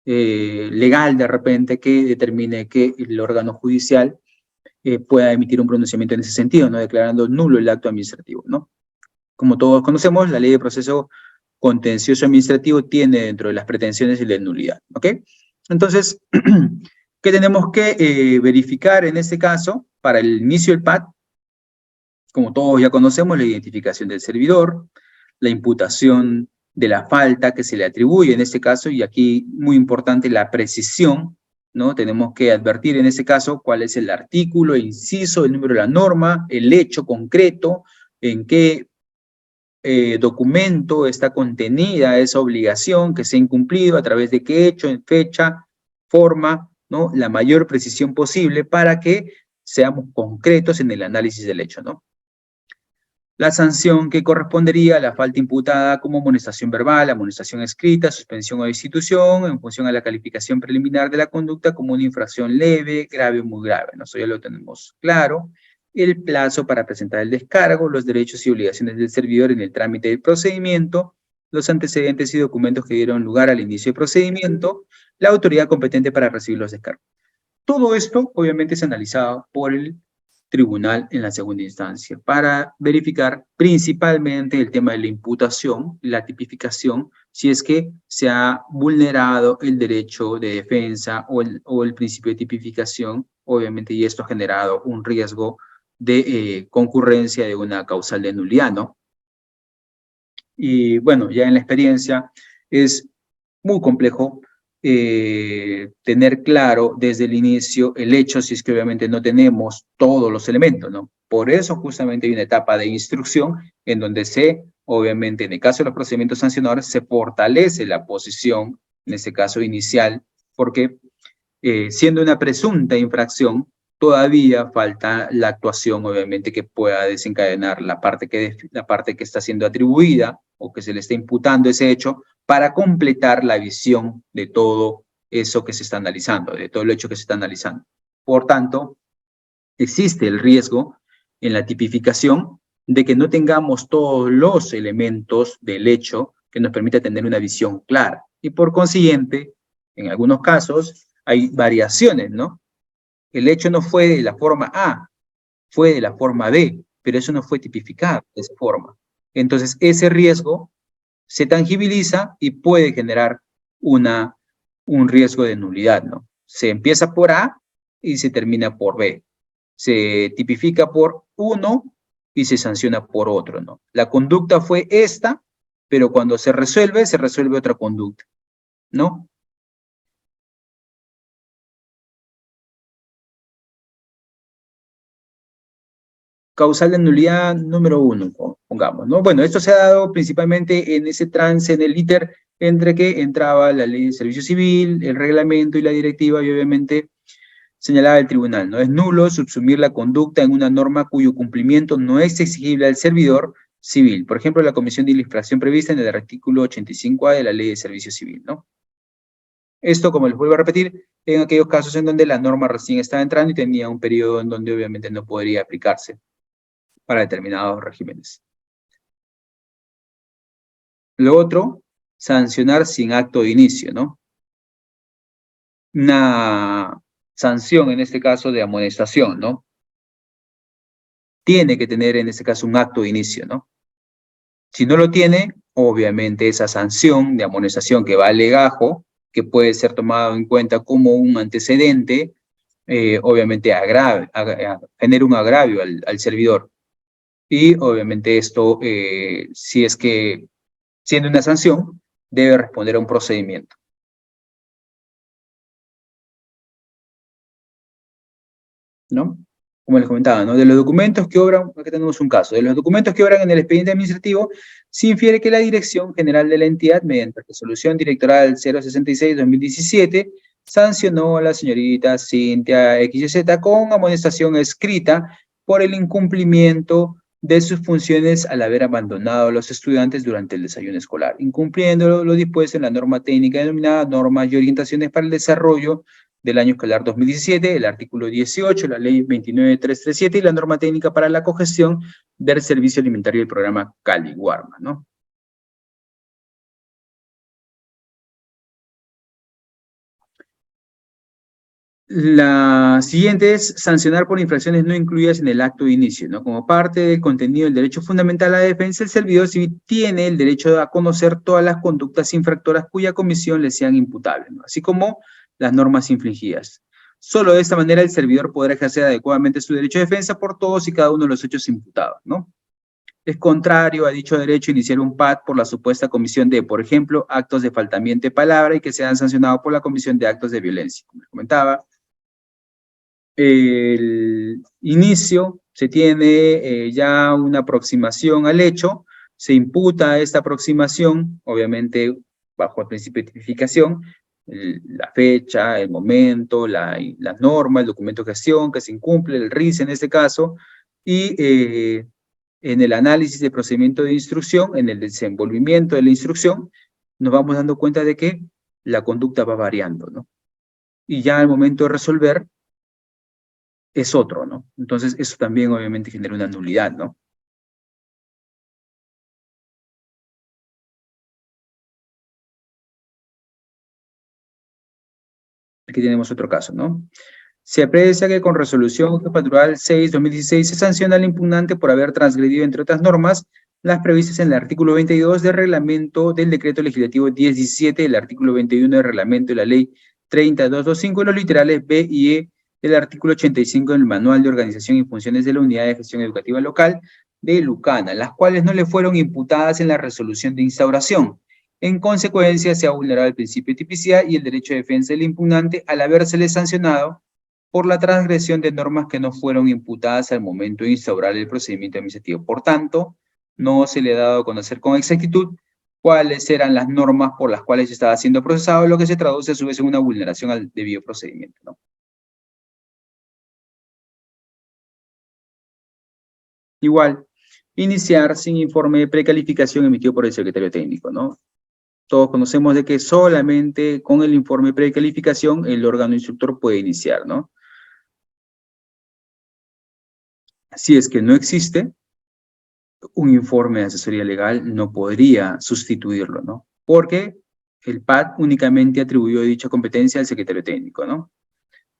legal de repente que determine que el órgano judicial pueda emitir un pronunciamiento en ese sentido, ¿no? Declarando nulo el acto administrativo, ¿no? Como todos conocemos, la Ley de Proceso Contencioso Administrativo tiene dentro de las pretensiones la nulidad, ¿ok? Entonces, ¿qué tenemos que verificar en este caso para el inicio del PAT? Como todos ya conocemos, la identificación del servidor, la imputación de la falta que se le atribuye en este caso, y aquí muy importante la precisión, ¿no? Tenemos que advertir en este caso cuál es el artículo, el inciso, el número de la norma, el hecho concreto, en qué documento está contenida esa obligación que se ha incumplido, a través de qué hecho, en fecha, forma, ¿no? La mayor precisión posible para que seamos concretos en el análisis del hecho, ¿no? La sanción que correspondería a la falta imputada como amonestación verbal, amonestación escrita, suspensión o destitución en función a la calificación preliminar de la conducta como una infracción leve, grave o muy grave, ¿no? Eso ya lo tenemos claro. El plazo para presentar el descargo, los derechos y obligaciones del servidor en el trámite del procedimiento, los antecedentes y documentos que dieron lugar al inicio del procedimiento, la autoridad competente para recibir los descargos. Todo esto, obviamente, es analizado por el tribunal en la segunda instancia para verificar principalmente el tema de la imputación, la tipificación, si es que se ha vulnerado el derecho de defensa o el principio de tipificación, obviamente, y esto ha generado un riesgo de concurrencia de una causal de nulidad, ¿no? Y bueno, ya en la experiencia es muy complejo tener claro desde el inicio el hecho, si es que obviamente no tenemos todos los elementos, ¿no? Por eso justamente hay una etapa de instrucción en donde obviamente en el caso de los procedimientos sancionadores, se fortalece la posición, en este caso inicial, porque siendo una presunta infracción, todavía falta la actuación, obviamente, que pueda desencadenar la parte que está siendo atribuida o que se le está imputando ese hecho para completar la visión de todo eso que se está analizando, de todo el hecho que se está analizando. Por tanto, existe el riesgo en la tipificación de que no tengamos todos los elementos del hecho que nos permita tener una visión clara. Y por consiguiente, en algunos casos, hay variaciones, ¿no? El hecho no fue de la forma A, fue de la forma B, pero eso no fue tipificado de esa forma. Entonces, ese riesgo se tangibiliza y puede generar un riesgo de nulidad, ¿no? Se empieza por A y se termina por B. Se tipifica por uno y se sanciona por otro, ¿no? La conducta fue esta, pero cuando se resuelve otra conducta, ¿no? Causal de nulidad número 1, pongamos, ¿no? Bueno, esto se ha dado principalmente en ese trance, en el íter, entre que entraba la ley de servicio civil, el reglamento y la directiva, y obviamente señalaba el tribunal, ¿no? Es nulo subsumir la conducta en una norma cuyo cumplimiento no es exigible al servidor civil. Por ejemplo, la comisión de infracción prevista en el artículo 85A de la ley de servicio civil, ¿no? Esto, como les vuelvo a repetir, en aquellos casos en donde la norma recién estaba entrando y tenía un periodo en donde obviamente no podría aplicarse para determinados regímenes. Lo otro, sancionar sin acto de inicio, ¿no? Una sanción, en este caso, de amonestación, ¿no? Tiene que tener, en este caso, un acto de inicio, ¿no? Si no lo tiene, obviamente esa sanción de amonestación que va al legajo, que puede ser tomado en cuenta como un antecedente, obviamente genera un agravio al servidor. Y obviamente esto, si es que siendo una sanción, debe responder a un procedimiento, ¿no? Como les comentaba, ¿no? De los documentos que obran, aquí tenemos un caso, de los documentos que obran en el expediente administrativo, se infiere que la Dirección General de la entidad, mediante resolución directoral 066-2017, sancionó a la señorita Cintia XZ con amonestación escrita por el incumplimiento de sus funciones al haber abandonado a los estudiantes durante el desayuno escolar, incumpliendo lo dispuesto en la norma técnica denominada Normas y Orientaciones para el Desarrollo del año escolar 2017, el artículo 18, la ley 29337 y la norma técnica para la cogestión del servicio alimentario del programa Cali-Guarma, ¿no? La siguiente es sancionar por infracciones no incluidas en el acto de inicio, ¿no? Como parte del contenido del derecho fundamental a la defensa, el servidor civil tiene el derecho a conocer todas las conductas infractoras cuya comisión le sean imputables, ¿no? Así como las normas infringidas. Solo de esta manera el servidor podrá ejercer adecuadamente su derecho de defensa por todos y cada uno de los hechos imputados, ¿no? Es contrario a dicho derecho iniciar un PAD por la supuesta comisión de, por ejemplo, actos de faltamiento de palabra y que sean sancionados por la comisión de actos de violencia. Como les comentaba, el inicio se tiene ya una aproximación al hecho, se imputa esta aproximación, obviamente bajo el principio de tipificación, la fecha, el momento, la norma, el documento de gestión que se incumple, el RIS en este caso, y en el análisis del procedimiento de instrucción, en el desenvolvimiento de la instrucción, nos vamos dando cuenta de que la conducta va variando, ¿no? Y ya al momento de resolver, es otro, ¿no? Entonces, eso también obviamente genera una nulidad, ¿no? Aquí tenemos otro caso, ¿no? Se aprecia que con resolución jefatura 6/2016 se sanciona al impugnante por haber transgredido, entre otras normas, las previstas en el artículo 22 del reglamento del decreto legislativo 1017, el artículo 21 del reglamento de la ley 30225 y los literales B y E del artículo 85 del manual de organización y funciones de la unidad de gestión educativa local de Lucana, las cuales no le fueron imputadas en la resolución de instauración. En consecuencia, se ha vulnerado el principio de tipicidad y el derecho de defensa del impugnante al habérsele sancionado por la transgresión de normas que no fueron imputadas al momento de instaurar el procedimiento administrativo. Por tanto, no se le ha dado a conocer con exactitud cuáles eran las normas por las cuales estaba siendo procesado, lo que se traduce a su vez en una vulneración al debido procedimiento, ¿no? Igual, iniciar sin informe de precalificación emitido por el secretario técnico, ¿no? Todos conocemos de que solamente con el informe de precalificación el órgano instructor puede iniciar, ¿no? Si es que no existe, un informe de asesoría legal no podría sustituirlo, ¿no? Porque el PAD únicamente atribuyó dicha competencia al secretario técnico, ¿no?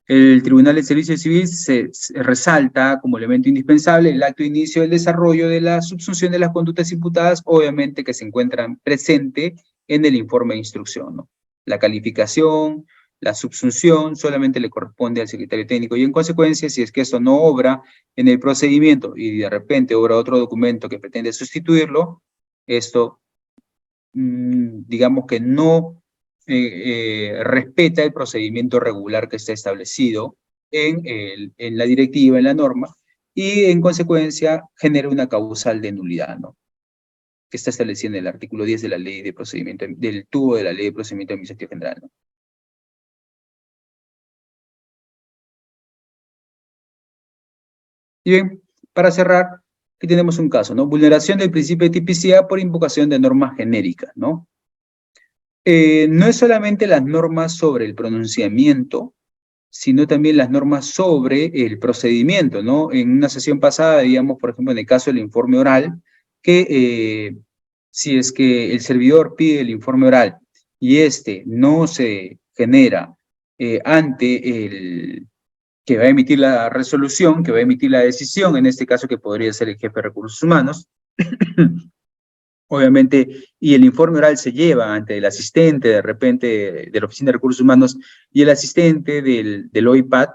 El Tribunal de Servicio Civil se resalta como elemento indispensable el acto de inicio del desarrollo de la subsunción de las conductas imputadas, obviamente que se encuentran presentes en el informe de instrucción, ¿no? La calificación, la subsunción solamente le corresponde al secretario técnico y en consecuencia, si es que eso no obra en el procedimiento y de repente obra otro documento que pretende sustituirlo, esto digamos que no respeta el procedimiento regular que está establecido en la directiva, en la norma, y en consecuencia genera una causal de nulidad, ¿no? Que está establecida en el artículo 10 de la ley de procedimiento, del tubo de la ley de procedimiento administrativo general, ¿no? Y bien, para cerrar, aquí tenemos un caso, ¿no? Vulneración del principio de tipicidad por invocación de normas genéricas, ¿no? No es solamente las normas sobre el pronunciamiento, sino también las normas sobre el procedimiento, ¿no? En una sesión pasada, digamos, por ejemplo, en el caso del informe oral, que si es que el servidor pide el informe oral y este no se genera ante el que va a emitir la resolución, que va a emitir la decisión, en este caso que podría ser el jefe de recursos humanos, obviamente, y el informe oral se lleva ante el asistente de repente de la Oficina de Recursos Humanos y el asistente del OIPAD,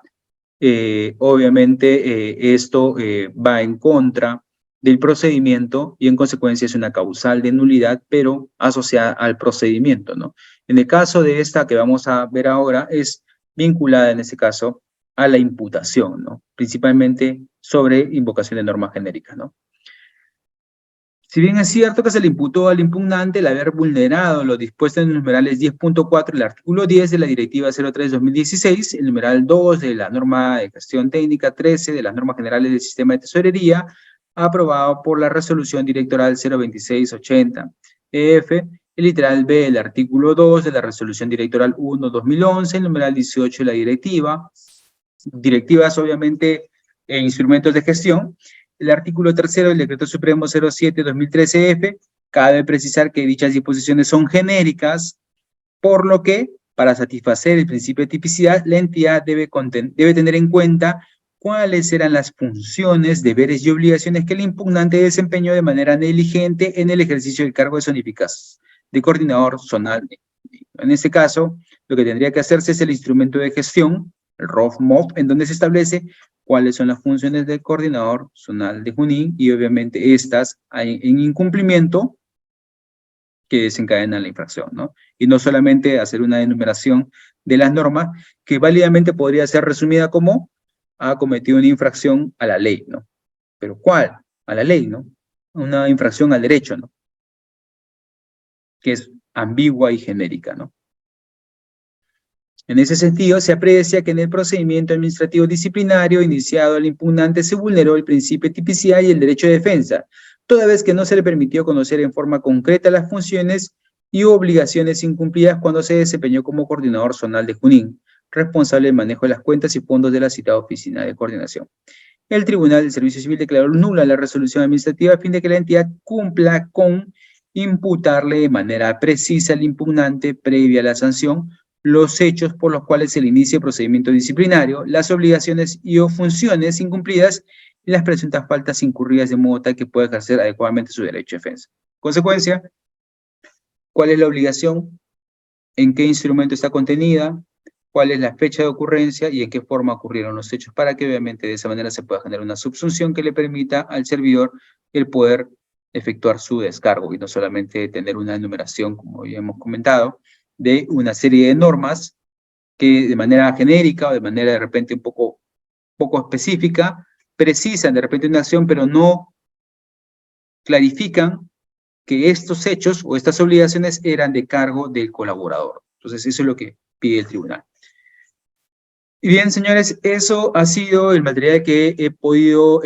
obviamente esto va en contra del procedimiento y en consecuencia es una causal de nulidad, pero asociada al procedimiento, ¿no? En el caso de esta que vamos a ver ahora es vinculada en este caso a la imputación, ¿no? Principalmente sobre invocación de normas genéricas, ¿no? Si bien es cierto que se le imputó al impugnante el haber vulnerado lo dispuesto en los numerales 10.4 del artículo 10 de la Directiva 03-2016, el numeral 2 de la norma de gestión técnica 13 de las normas generales del sistema de tesorería, aprobado por la resolución directoral 02680 EF, el literal B del artículo 2 de la resolución directoral 1-2011, el numeral 18 de la directiva, directivas obviamente e instrumentos de gestión. El artículo 3 del Decreto Supremo 07-2013-F, cabe precisar que dichas disposiciones son genéricas, por lo que, para satisfacer el principio de tipicidad, la entidad debe tener en cuenta cuáles eran las funciones, deberes y obligaciones que el impugnante desempeñó de manera negligente en el ejercicio del cargo de zonificas, de coordinador zonal. En este caso, lo que tendría que hacerse es el instrumento de gestión, el ROF-MOF, en donde se establece cuáles son las funciones del coordinador zonal de Junín y obviamente estas en incumplimiento que desencadenan la infracción, ¿no? Y no solamente hacer una enumeración de las normas que válidamente podría ser resumida como ha cometido una infracción a la ley, ¿no? ¿Pero cuál? A la ley, ¿no? Una infracción al derecho, ¿no? Que es ambigua y genérica, ¿no? En ese sentido, se aprecia que en el procedimiento administrativo disciplinario iniciado al impugnante se vulneró el principio de tipicidad y el derecho de defensa, toda vez que no se le permitió conocer en forma concreta las funciones y obligaciones incumplidas cuando se desempeñó como coordinador zonal de Junín, responsable del manejo de las cuentas y fondos de la citada oficina de coordinación. El Tribunal del Servicio Civil declaró nula la resolución administrativa a fin de que la entidad cumpla con imputarle de manera precisa al impugnante previa a la sanción los hechos por los cuales se le inicia el procedimiento disciplinario, las obligaciones y o funciones incumplidas y las presuntas faltas incurridas de modo tal que pueda ejercer adecuadamente su derecho de defensa. Consecuencia, ¿cuál es la obligación? ¿En qué instrumento está contenida? ¿Cuál es la fecha de ocurrencia y en qué forma ocurrieron los hechos? Para que obviamente de esa manera se pueda generar una subsunción que le permita al servidor el poder efectuar su descargo y no solamente tener una enumeración, como ya hemos comentado, de una serie de normas que de manera genérica o de manera de repente un poco específica precisan de repente una acción, pero no clarifican que estos hechos o estas obligaciones eran de cargo del colaborador. Entonces, eso es lo que pide el tribunal. Y bien, señores, eso ha sido el material que he podido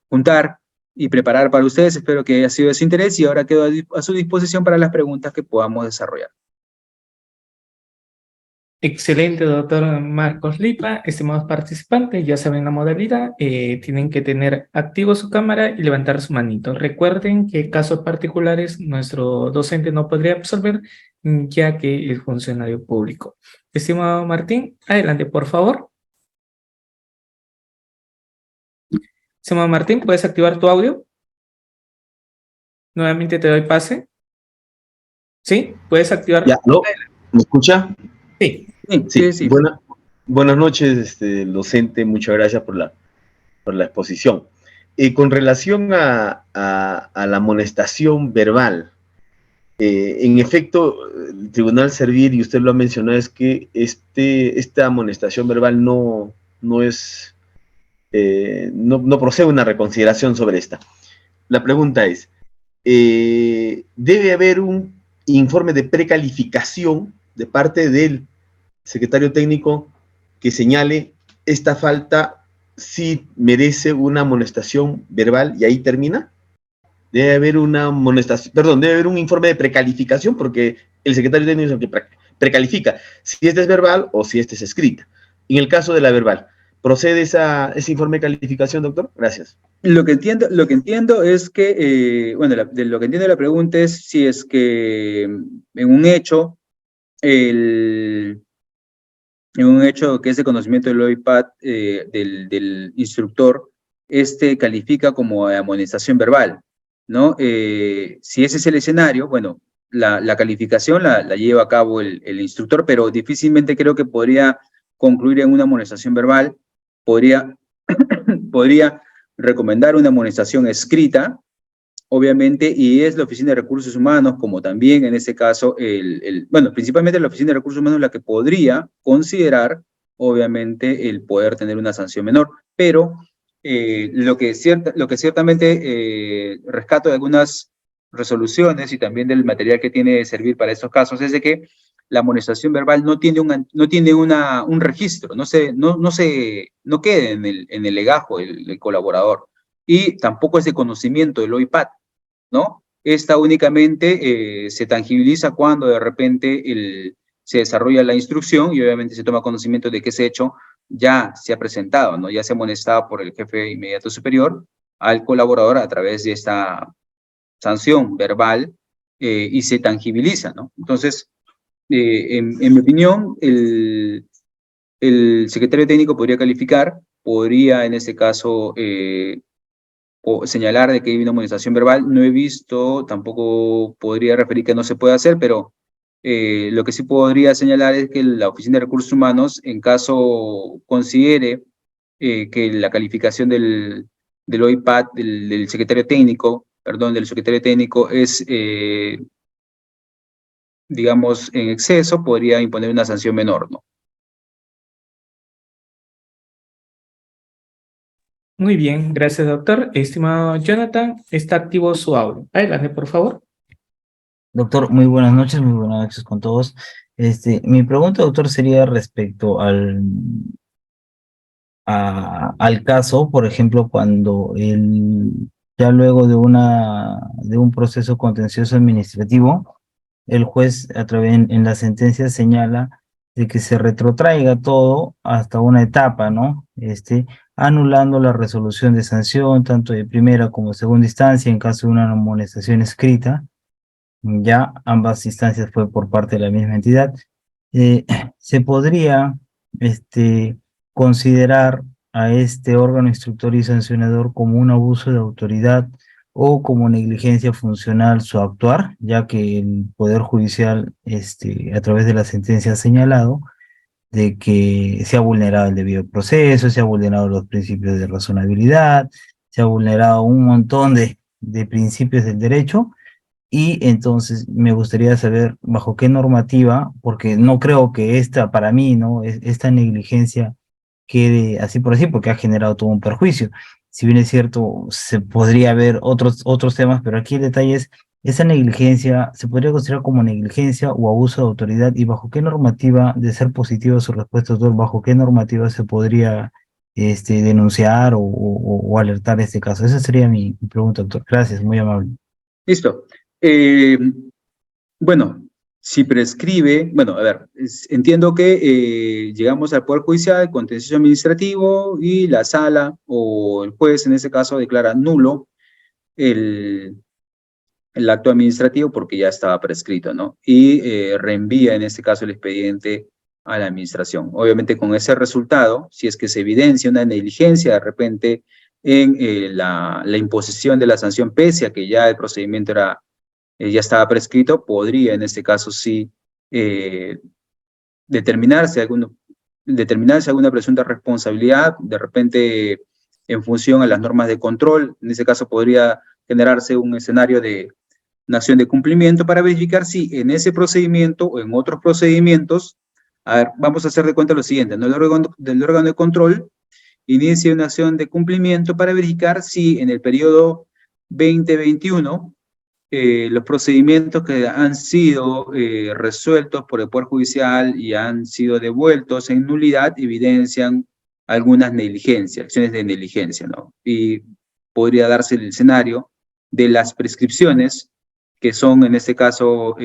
juntar y preparar para ustedes. Espero que haya sido de su interés y ahora quedo a su disposición para las preguntas que podamos desarrollar. Excelente, doctor Marcos Lipa. Estimados participantes, ya saben la modalidad. Tienen que tener activo su cámara y levantar su manito. Recuerden que casos particulares nuestro docente no podría absolver, ya que es funcionario público. Estimado Martín, adelante, por favor. Estimado Martín, ¿puedes activar tu audio? Nuevamente te doy pase. ¿Sí? ¿Puedes activar? Ya, ¿no? ¿Me escucha? Sí. Sí. Sí. Buenas noches, docente. Muchas gracias por la exposición. Con relación a la amonestación verbal, en efecto, el Tribunal Servir, y usted lo ha mencionado, es que esta amonestación verbal no procede una reconsideración sobre esta. La pregunta es, ¿debe haber un informe de precalificación de parte del secretario técnico que señale esta falta si merece una amonestación verbal y ahí termina? Debe haber una amonestación, perdón, debe haber un informe de precalificación porque el secretario técnico es el que precalifica si esta es verbal o si esta es escrita. En el caso de la verbal, ¿procede ese informe de calificación, doctor? Gracias. Lo que entiendo es que, bueno, lo que entiendo de la pregunta es si es que en un hecho que es de conocimiento del OIPAD del instructor, califica como amonestación verbal, ¿no? Si ese es el escenario, bueno, la calificación la lleva a cabo el instructor, pero difícilmente creo que podría concluir en una amonestación verbal. Podría recomendar una amonestación escrita, obviamente, y es la Oficina de Recursos Humanos, como también en este caso, bueno, principalmente la Oficina de Recursos Humanos la que podría considerar, obviamente, el poder tener una sanción menor, pero lo que ciertamente rescato de algunas resoluciones y también del material que tiene de servir para estos casos es de que la amonestación verbal no tiene un registro, no queda en el legajo del colaborador y tampoco es de conocimiento del OIPAD, ¿no? Esta únicamente se tangibiliza cuando de repente se desarrolla la instrucción y obviamente se toma conocimiento de que ese hecho ya se ha presentado, ¿no? Ya se ha amonestado por el jefe inmediato superior al colaborador a través de esta sanción verbal y se tangibiliza, ¿no? Entonces, en mi opinión, el secretario técnico podría calificar, podría en este caso o señalar de que hay una amonestación verbal. No he visto, tampoco podría referir que no se puede hacer, pero lo que sí podría señalar es que la Oficina de Recursos Humanos, en caso considere que la calificación del OIPAD, del secretario técnico, perdón, del secretario técnico es, digamos, en exceso, podría imponer una sanción menor, ¿no? Muy bien, gracias, doctor. Estimado Jonathan, está activo su audio. Adelante, por favor. Doctor, muy buenas noches con todos. Mi pregunta, doctor, sería respecto al caso, por ejemplo, cuando ya luego de un proceso contencioso administrativo, el juez a través en la sentencia señala de que se retrotraiga todo hasta una etapa, ¿no? Anulando la resolución de sanción, tanto de primera como segunda instancia, en caso de una amonestación escrita. Ya ambas instancias fue por parte de la misma entidad. Eh, ¿Se podría considerar a este órgano instructor y sancionador como un abuso de autoridad o como negligencia funcional su actuar, ya que el Poder Judicial, a través de la sentencia ha señalado de que se ha vulnerado el debido proceso, se ha vulnerado los principios de razonabilidad, se ha vulnerado un montón de principios del derecho? Y entonces me gustaría saber bajo qué normativa, porque no creo que para mí, ¿no? Esta negligencia quede así por así, porque ha generado todo un perjuicio. Si bien es cierto, se podría ver otros temas, pero aquí el detalle es, ¿esa negligencia se podría considerar como negligencia o abuso de autoridad? ¿Y bajo qué normativa, de ser positiva su respuesta, doctor, bajo qué normativa se podría denunciar o alertar este caso? Esa sería mi pregunta, doctor. Gracias, muy amable. Listo. Bueno, si prescribe, bueno, a ver, entiendo que llegamos al Poder Judicial, contencioso administrativo, y la sala o el juez en ese caso declara nulo el, el acto administrativo porque ya estaba prescrito, ¿no? Y reenvía en este caso el expediente a la administración. Obviamente con ese resultado, si es que se evidencia una negligencia de repente en la imposición de la sanción, pese a que ya el procedimiento ya estaba prescrito, podría en este caso sí eh, determinarse, alguna presunta responsabilidad, de repente en función a las normas de control. En ese caso podría generarse un escenario de una acción de cumplimiento para verificar si en ese procedimiento o en otros procedimientos, a ver, vamos a hacer de cuenta lo siguiente, ¿no? El órgano de control inicia una acción de cumplimiento para verificar si en el periodo 2021 los procedimientos que han sido resueltos por el Poder Judicial y han sido devueltos en nulidad evidencian algunas negligencias, acciones de negligencia, ¿no? Y podría darse el escenario de las prescripciones que son en este caso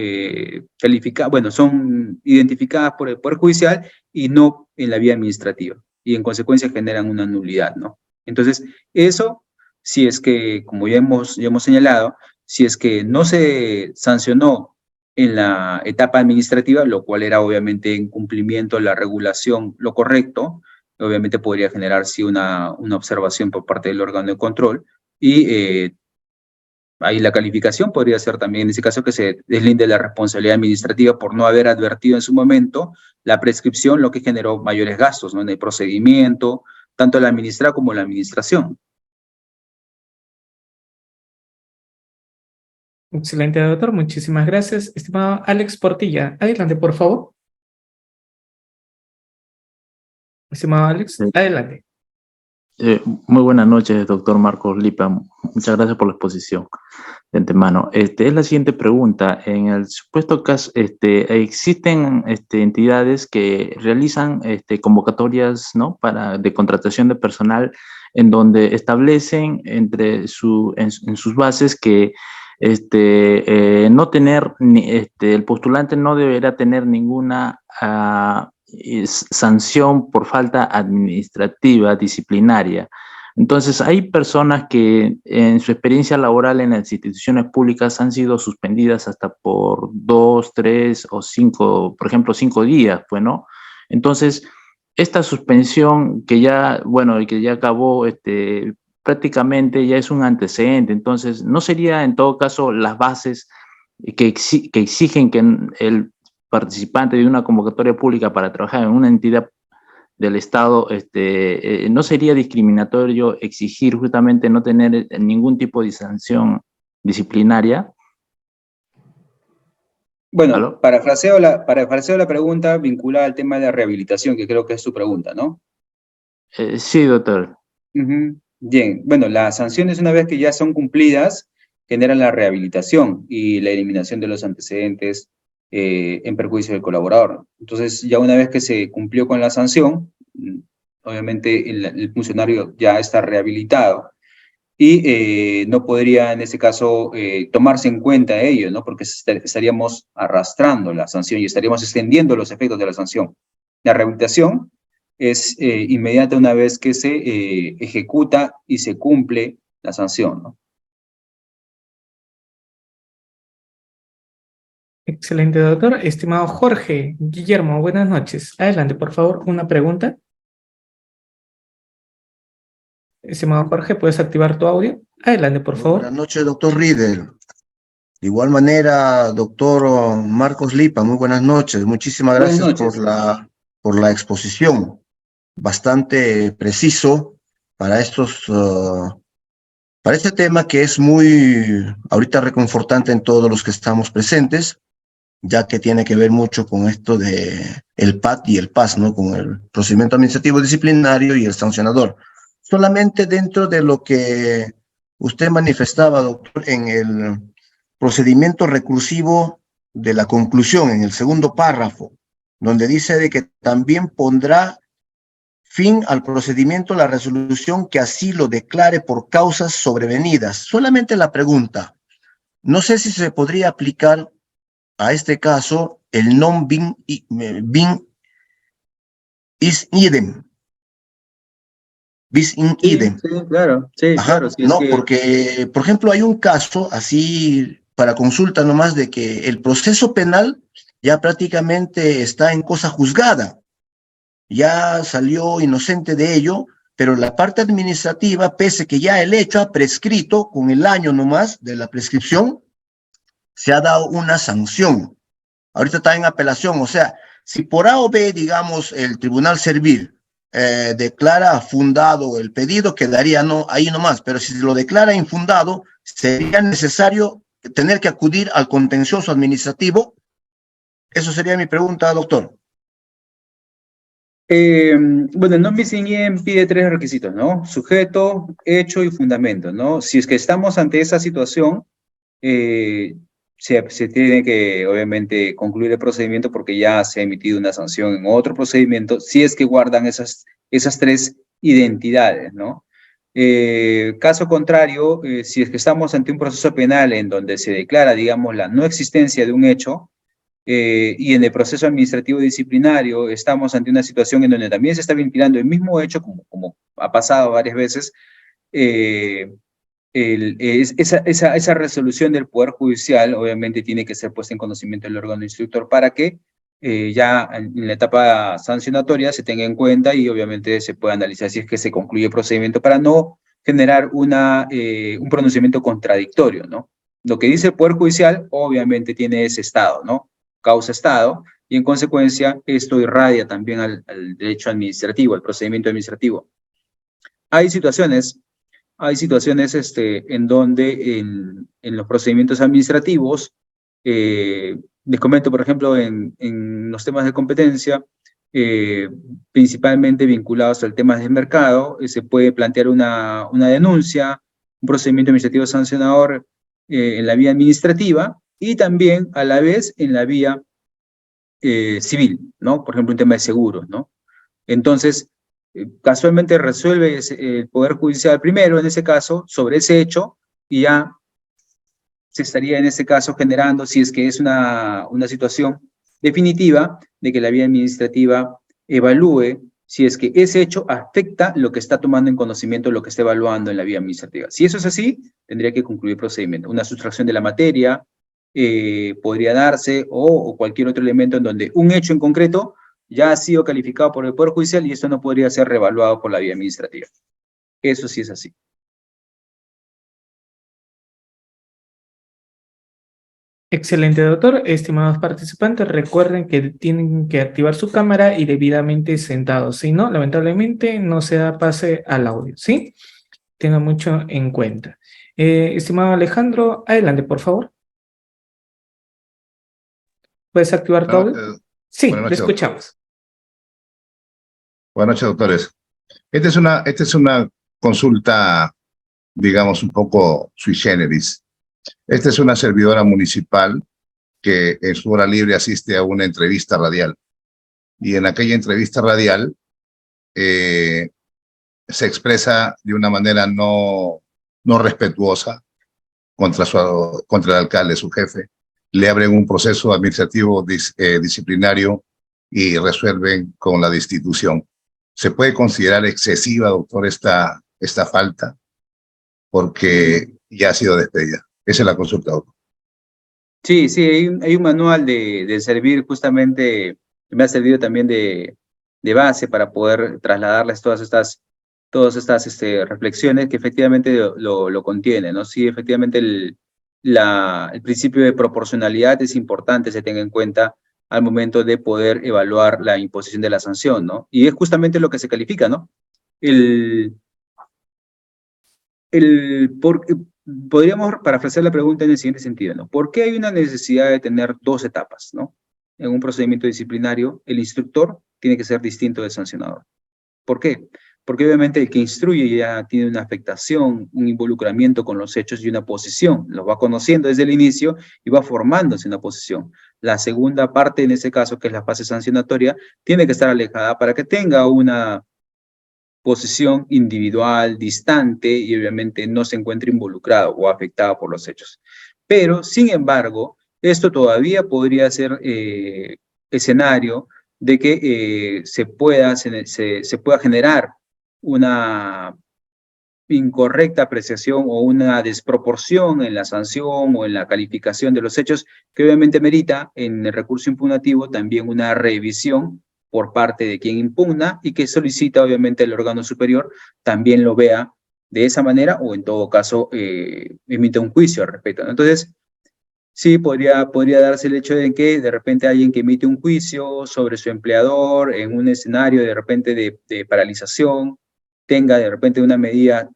calificadas, bueno, son identificadas por el Poder Judicial y no en la vía administrativa, y en consecuencia generan una nulidad, ¿no? Entonces, eso, si es que, como ya hemos señalado, si es que no se sancionó en la etapa administrativa, lo cual era obviamente en cumplimiento de la regulación lo correcto, obviamente podría generar sí una observación por parte del órgano de control, y ahí la calificación podría ser también en ese caso que se deslinde la responsabilidad administrativa por no haber advertido en su momento la prescripción, lo que generó mayores gastos, ¿no? En el procedimiento, tanto la administrada como la administración. Excelente, doctor. Muchísimas gracias. Estimado Alex Portilla, adelante, por favor. Estimado Alex, Sí. adelante. Muy buenas noches, doctor Marcos Lipa. Muchas gracias por la exposición de antemano. Es la siguiente pregunta. En el supuesto caso, existen entidades que realizan convocatorias, ¿no?, de contratación de personal, en donde establecen en sus bases que no tener, el postulante no deberá tener ninguna sanción por falta administrativa, disciplinaria. Entonces, hay personas que en su experiencia laboral en las instituciones públicas han sido suspendidas hasta por 2, 3 o 5, por ejemplo, 5 días, pues, ¿no? Entonces, esta suspensión que ya, bueno, y que ya acabó, prácticamente ya es un antecedente. Entonces, ¿no sería en todo caso las bases que exigen que el participante de una convocatoria pública para trabajar en una entidad del Estado, no sería discriminatorio exigir justamente no tener ningún tipo de sanción disciplinaria? Bueno, ¿Aló? parafraseo la pregunta vinculada al tema de la rehabilitación, que creo que es su pregunta, ¿no? Sí, doctor. Bien, bueno, las sanciones una vez que ya son cumplidas generan la rehabilitación y la eliminación de los antecedentes en perjuicio del colaborador. Entonces, ya una vez que se cumplió con la sanción, obviamente el funcionario ya está rehabilitado y no podría en ese caso tomarse en cuenta ello, ¿no? Porque estaríamos arrastrando la sanción y estaríamos extendiendo los efectos de la sanción. La rehabilitación es inmediata una vez que se ejecuta y se cumple la sanción, ¿no? Excelente, doctor. Estimado Jorge Guillermo, buenas noches. Adelante, por favor, una pregunta. Estimado Jorge, ¿puedes activar tu audio? Adelante, por favor. Buenas noches, doctor Riedel. De igual manera, doctor Marcos Lipa, muy buenas noches. Muchísimas gracias por la exposición. Bastante preciso para para este tema que es muy ahorita reconfortante en todos los que estamos presentes, ya que tiene que ver mucho con esto de el PAT y el PAS, ¿no? Con el procedimiento administrativo disciplinario y el sancionador. Solamente dentro de lo que usted manifestaba, doctor, en el procedimiento recursivo de la conclusión, en el segundo párrafo, donde dice de que también pondrá fin al procedimiento la resolución que así lo declare por causas sobrevenidas. Solamente la pregunta, no sé si se podría aplicar a este caso el non bin is idem. Bis in Sí, idem. sí, claro, sí, Ajá, claro, si es no, que, porque, por ejemplo, hay un caso así para consulta nomás de que el proceso penal ya prácticamente está en cosa juzgada, ya salió inocente de ello, pero la parte administrativa, pese que ya el hecho ha prescrito con el año nomás de la prescripción, se ha dado una sanción. Ahorita está en apelación, o sea, si por A o B, digamos, el tribunal servil declara fundado el pedido, quedaría no, ahí nomás, pero si lo declara infundado, sería necesario tener que acudir al contencioso administrativo. Eso sería mi pregunta, doctor. bueno, el non bis in idem pide 3 requisitos, ¿no? Sujeto, hecho y fundamento, ¿no? Si es que estamos ante esa situación, se tiene que, obviamente, concluir el procedimiento porque ya se ha emitido una sanción en otro procedimiento, si es que guardan esas 3 identidades, ¿no? Caso contrario, si es que estamos ante un proceso penal en donde se declara, digamos, la no existencia de un hecho, y en el proceso administrativo disciplinario estamos ante una situación en donde también se está ventilando el mismo hecho, como ha pasado varias veces, esa resolución del Poder Judicial obviamente tiene que ser puesta en conocimiento del órgano instructor para que ya en la etapa sancionatoria se tenga en cuenta y obviamente se pueda analizar si es que se concluye el procedimiento para no generar un pronunciamiento contradictorio, ¿no? Lo que dice el Poder Judicial obviamente tiene ese estado, ¿no? Causa estado, y en consecuencia esto irradia también al derecho administrativo, al procedimiento administrativo. Hay situaciones en donde en los procedimientos administrativos, les comento, por ejemplo, en los temas de competencia, principalmente vinculados al tema del mercado, se puede plantear una denuncia, un procedimiento administrativo sancionador en la vía administrativa y también a la vez en la vía civil, ¿no? Por ejemplo, un tema de seguros, ¿no? Entonces, casualmente resuelve el Poder Judicial primero, en ese caso, sobre ese hecho, y ya se estaría en ese caso generando, si es que es una situación definitiva, de que la vía administrativa evalúe si es que ese hecho afecta lo que está tomando en conocimiento, lo que está evaluando en la vía administrativa. Si eso es así, tendría que concluir el procedimiento. Una sustracción de la materia podría darse, o cualquier otro elemento en donde un hecho en concreto ya ha sido calificado por el Poder Judicial y esto no podría ser revaluado por la vía administrativa. Eso sí es así. Excelente, doctor. Estimados participantes, recuerden que tienen que activar su cámara y debidamente sentados. Si no, lamentablemente no se da pase al audio, ¿sí? Tengan mucho en cuenta. Estimado Alejandro, adelante, por favor. ¿Puedes activar tu audio? Sí, Buenas le noches, escuchamos. Buenas noches, doctores. Esta es una consulta, digamos, un poco sui generis. Esta es una servidora municipal que en su hora libre asiste a una entrevista radial. Y en aquella entrevista radial se expresa de una manera no respetuosa contra el alcalde, su jefe. Le abren un proceso administrativo disciplinario y resuelven con la destitución. ¿Se puede considerar excesiva, doctor, esta falta? Porque ya ha sido despedida. Esa es la consulta, doctor. Sí, sí, hay un manual de servir justamente, me ha servido también de base para poder trasladarles todas estas reflexiones que efectivamente lo contiene, ¿no? Sí, efectivamente el principio de proporcionalidad es importante, se tenga en cuenta al momento de poder evaluar la imposición de la sanción, ¿no? Y es justamente lo que se califica, ¿no? Podríamos parafrasear la pregunta en el siguiente sentido, ¿no? ¿Por qué hay una necesidad de tener 2 etapas, ¿no? En un procedimiento disciplinario, el instructor tiene que ser distinto del sancionador. ¿Por qué? Porque obviamente el que instruye ya tiene una afectación, un involucramiento con los hechos y una posición. Los va conociendo desde el inicio y va formándose una posición. La segunda parte, en ese caso, que es la fase sancionatoria, tiene que estar alejada para que tenga una posición individual, distante, y obviamente no se encuentra involucrado o afectado por los hechos. Pero, sin embargo, esto todavía podría ser escenario de que se pueda generar una incorrecta apreciación o una desproporción en la sanción o en la calificación de los hechos, que obviamente merita en el recurso impugnativo también una revisión por parte de quien impugna y que solicita obviamente el órgano superior también lo vea de esa manera o en todo caso emite un juicio al respecto, ¿no? Entonces, sí, podría darse el hecho de que de repente alguien que emite un juicio sobre su empleador en un escenario de repente de paralización tenga de repente una medida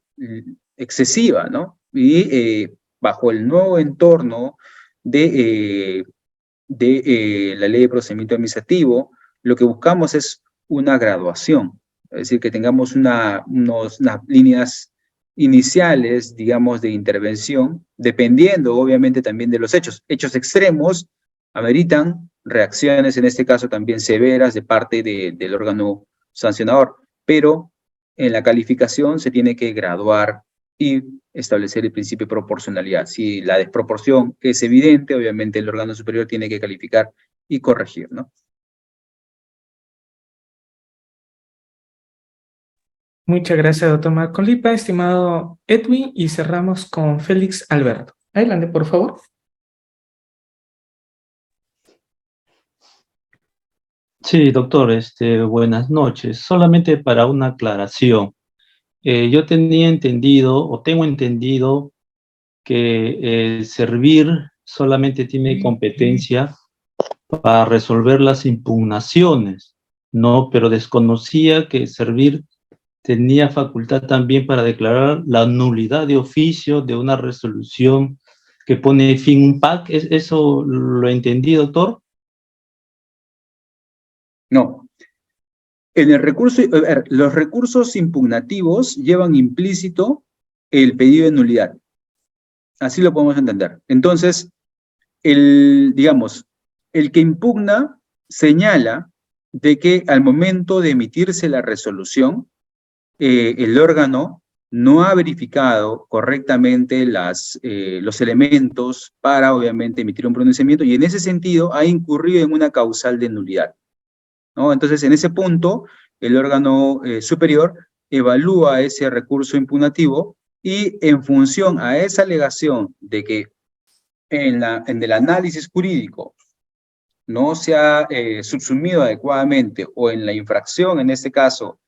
excesiva, ¿no? Y bajo el nuevo entorno de la ley de procedimiento administrativo, lo que buscamos es una graduación, es decir, que tengamos unas líneas iniciales, digamos, de intervención, dependiendo obviamente también de los hechos. Hechos extremos ameritan reacciones, en este caso también severas, de parte del órgano sancionador, pero en la calificación se tiene que graduar y establecer el principio de proporcionalidad. Si la desproporción es evidente, obviamente el órgano superior tiene que calificar y corregir, ¿no? Muchas gracias, doctor Marcos Lipa, estimado Edwin, y cerramos con Félix Alberto. Adelante, por favor. Sí, doctor, buenas noches. Solamente para una aclaración. Yo tenía entendido, o tengo entendido, que el Servir solamente tiene competencia para resolver las impugnaciones, ¿no? Pero desconocía que el Servir tenía facultad también para declarar la nulidad de oficio de una resolución que pone fin a un PAC. ¿Eso lo entendí, doctor? No. En el recurso, a ver, los recursos impugnativos llevan implícito el pedido de nulidad. Así lo podemos entender. Entonces, digamos, el que impugna señala de que al momento de emitirse la resolución, el órgano no ha verificado correctamente los elementos para, obviamente, emitir un pronunciamiento y en ese sentido ha incurrido en una causal de nulidad, ¿no? Entonces, en ese punto, el órgano superior evalúa ese recurso impugnativo y en función a esa alegación de que en el análisis jurídico no se ha subsumido adecuadamente o en la infracción, en este caso,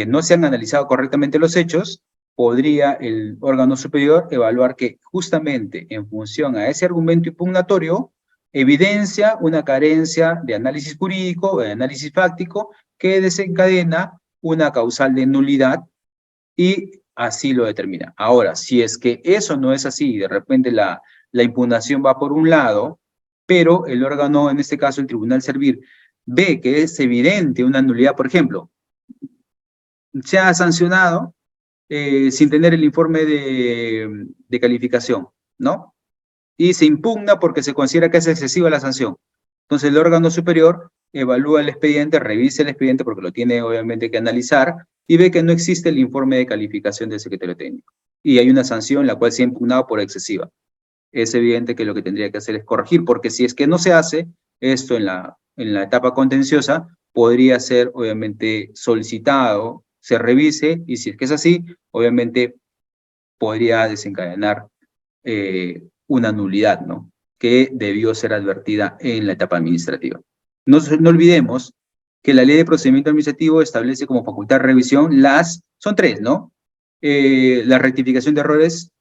no se han analizado correctamente los hechos, podría el órgano superior evaluar que justamente en función a ese argumento impugnatorio evidencia una carencia de análisis jurídico o de análisis fáctico que desencadena una causal de nulidad y así lo determina. Ahora, si es que eso no es así, de repente la impugnación va por un lado, pero el órgano, en este caso el Tribunal Servir, ve que es evidente una nulidad, por ejemplo, se ha sancionado sin tener el informe de calificación, ¿no? Y se impugna porque se considera que es excesiva la sanción. Entonces el órgano superior evalúa el expediente, revisa el expediente porque lo tiene obviamente que analizar y ve que no existe el informe de calificación del secretario técnico. Y hay una sanción la cual se ha impugnado por excesiva. Es evidente que lo que tendría que hacer es corregir, porque si es que no se hace esto en la etapa contenciosa, podría ser obviamente solicitado, se revise, y si es que es así, obviamente podría desencadenar una nulidad, ¿no? Que debió ser advertida en la etapa administrativa. No olvidemos que la ley de procedimiento administrativo establece como facultad de revisión son tres, ¿no? La rectificación de errores,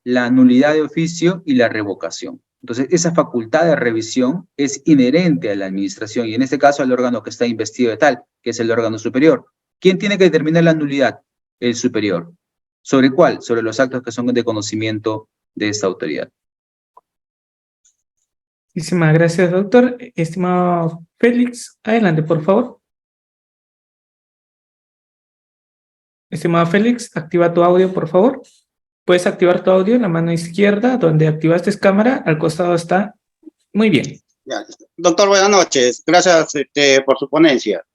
la nulidad de oficio y la revocación. Entonces, esa facultad de revisión es inherente a la administración y en este caso al órgano que está investido de tal, que es el órgano superior. ¿Quién tiene que determinar la nulidad? El superior. ¿Sobre cuál? Sobre los actos que son de conocimiento de esta autoridad. Muchísimas gracias, doctor. Estimado Félix, adelante, por favor. Estimado Félix, activa tu audio, por favor. Puedes activar tu audio en la mano izquierda, donde activaste cámara, al costado está. Muy bien. Ya, doctor, buenas noches. Gracias por su ponencia.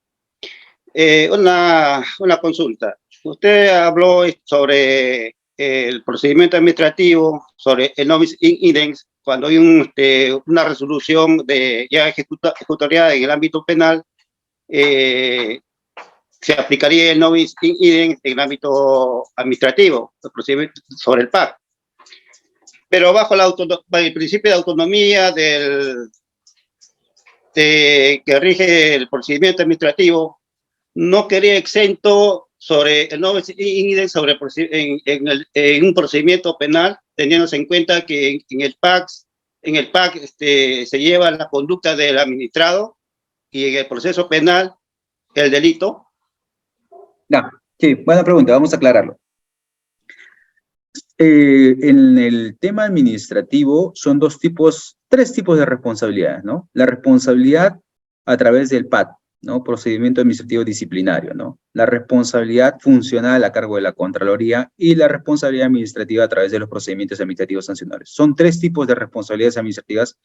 Una consulta. Usted habló sobre el procedimiento administrativo, sobre el novis in idem, cuando hay una resolución ya ejecutoriada en el ámbito penal, se aplicaría el novis in idem en el ámbito administrativo, el procedimiento sobre el PAC. Pero bajo el principio de autonomía que rige el procedimiento administrativo, no quería exento sobre el novis in idem en un procedimiento penal, teniéndose en cuenta que en el PAC se lleva la conducta del administrado y en el proceso penal el delito. No, sí, buena pregunta, vamos a aclararlo. En el tema administrativo son tres tipos de responsabilidades, ¿no? La responsabilidad a través del PAD, ¿no? Procedimiento administrativo disciplinario, ¿no? La responsabilidad funcional a cargo de la Contraloría y la responsabilidad administrativa a través de los procedimientos administrativos sancionadores. Son tres tipos de responsabilidades administrativas.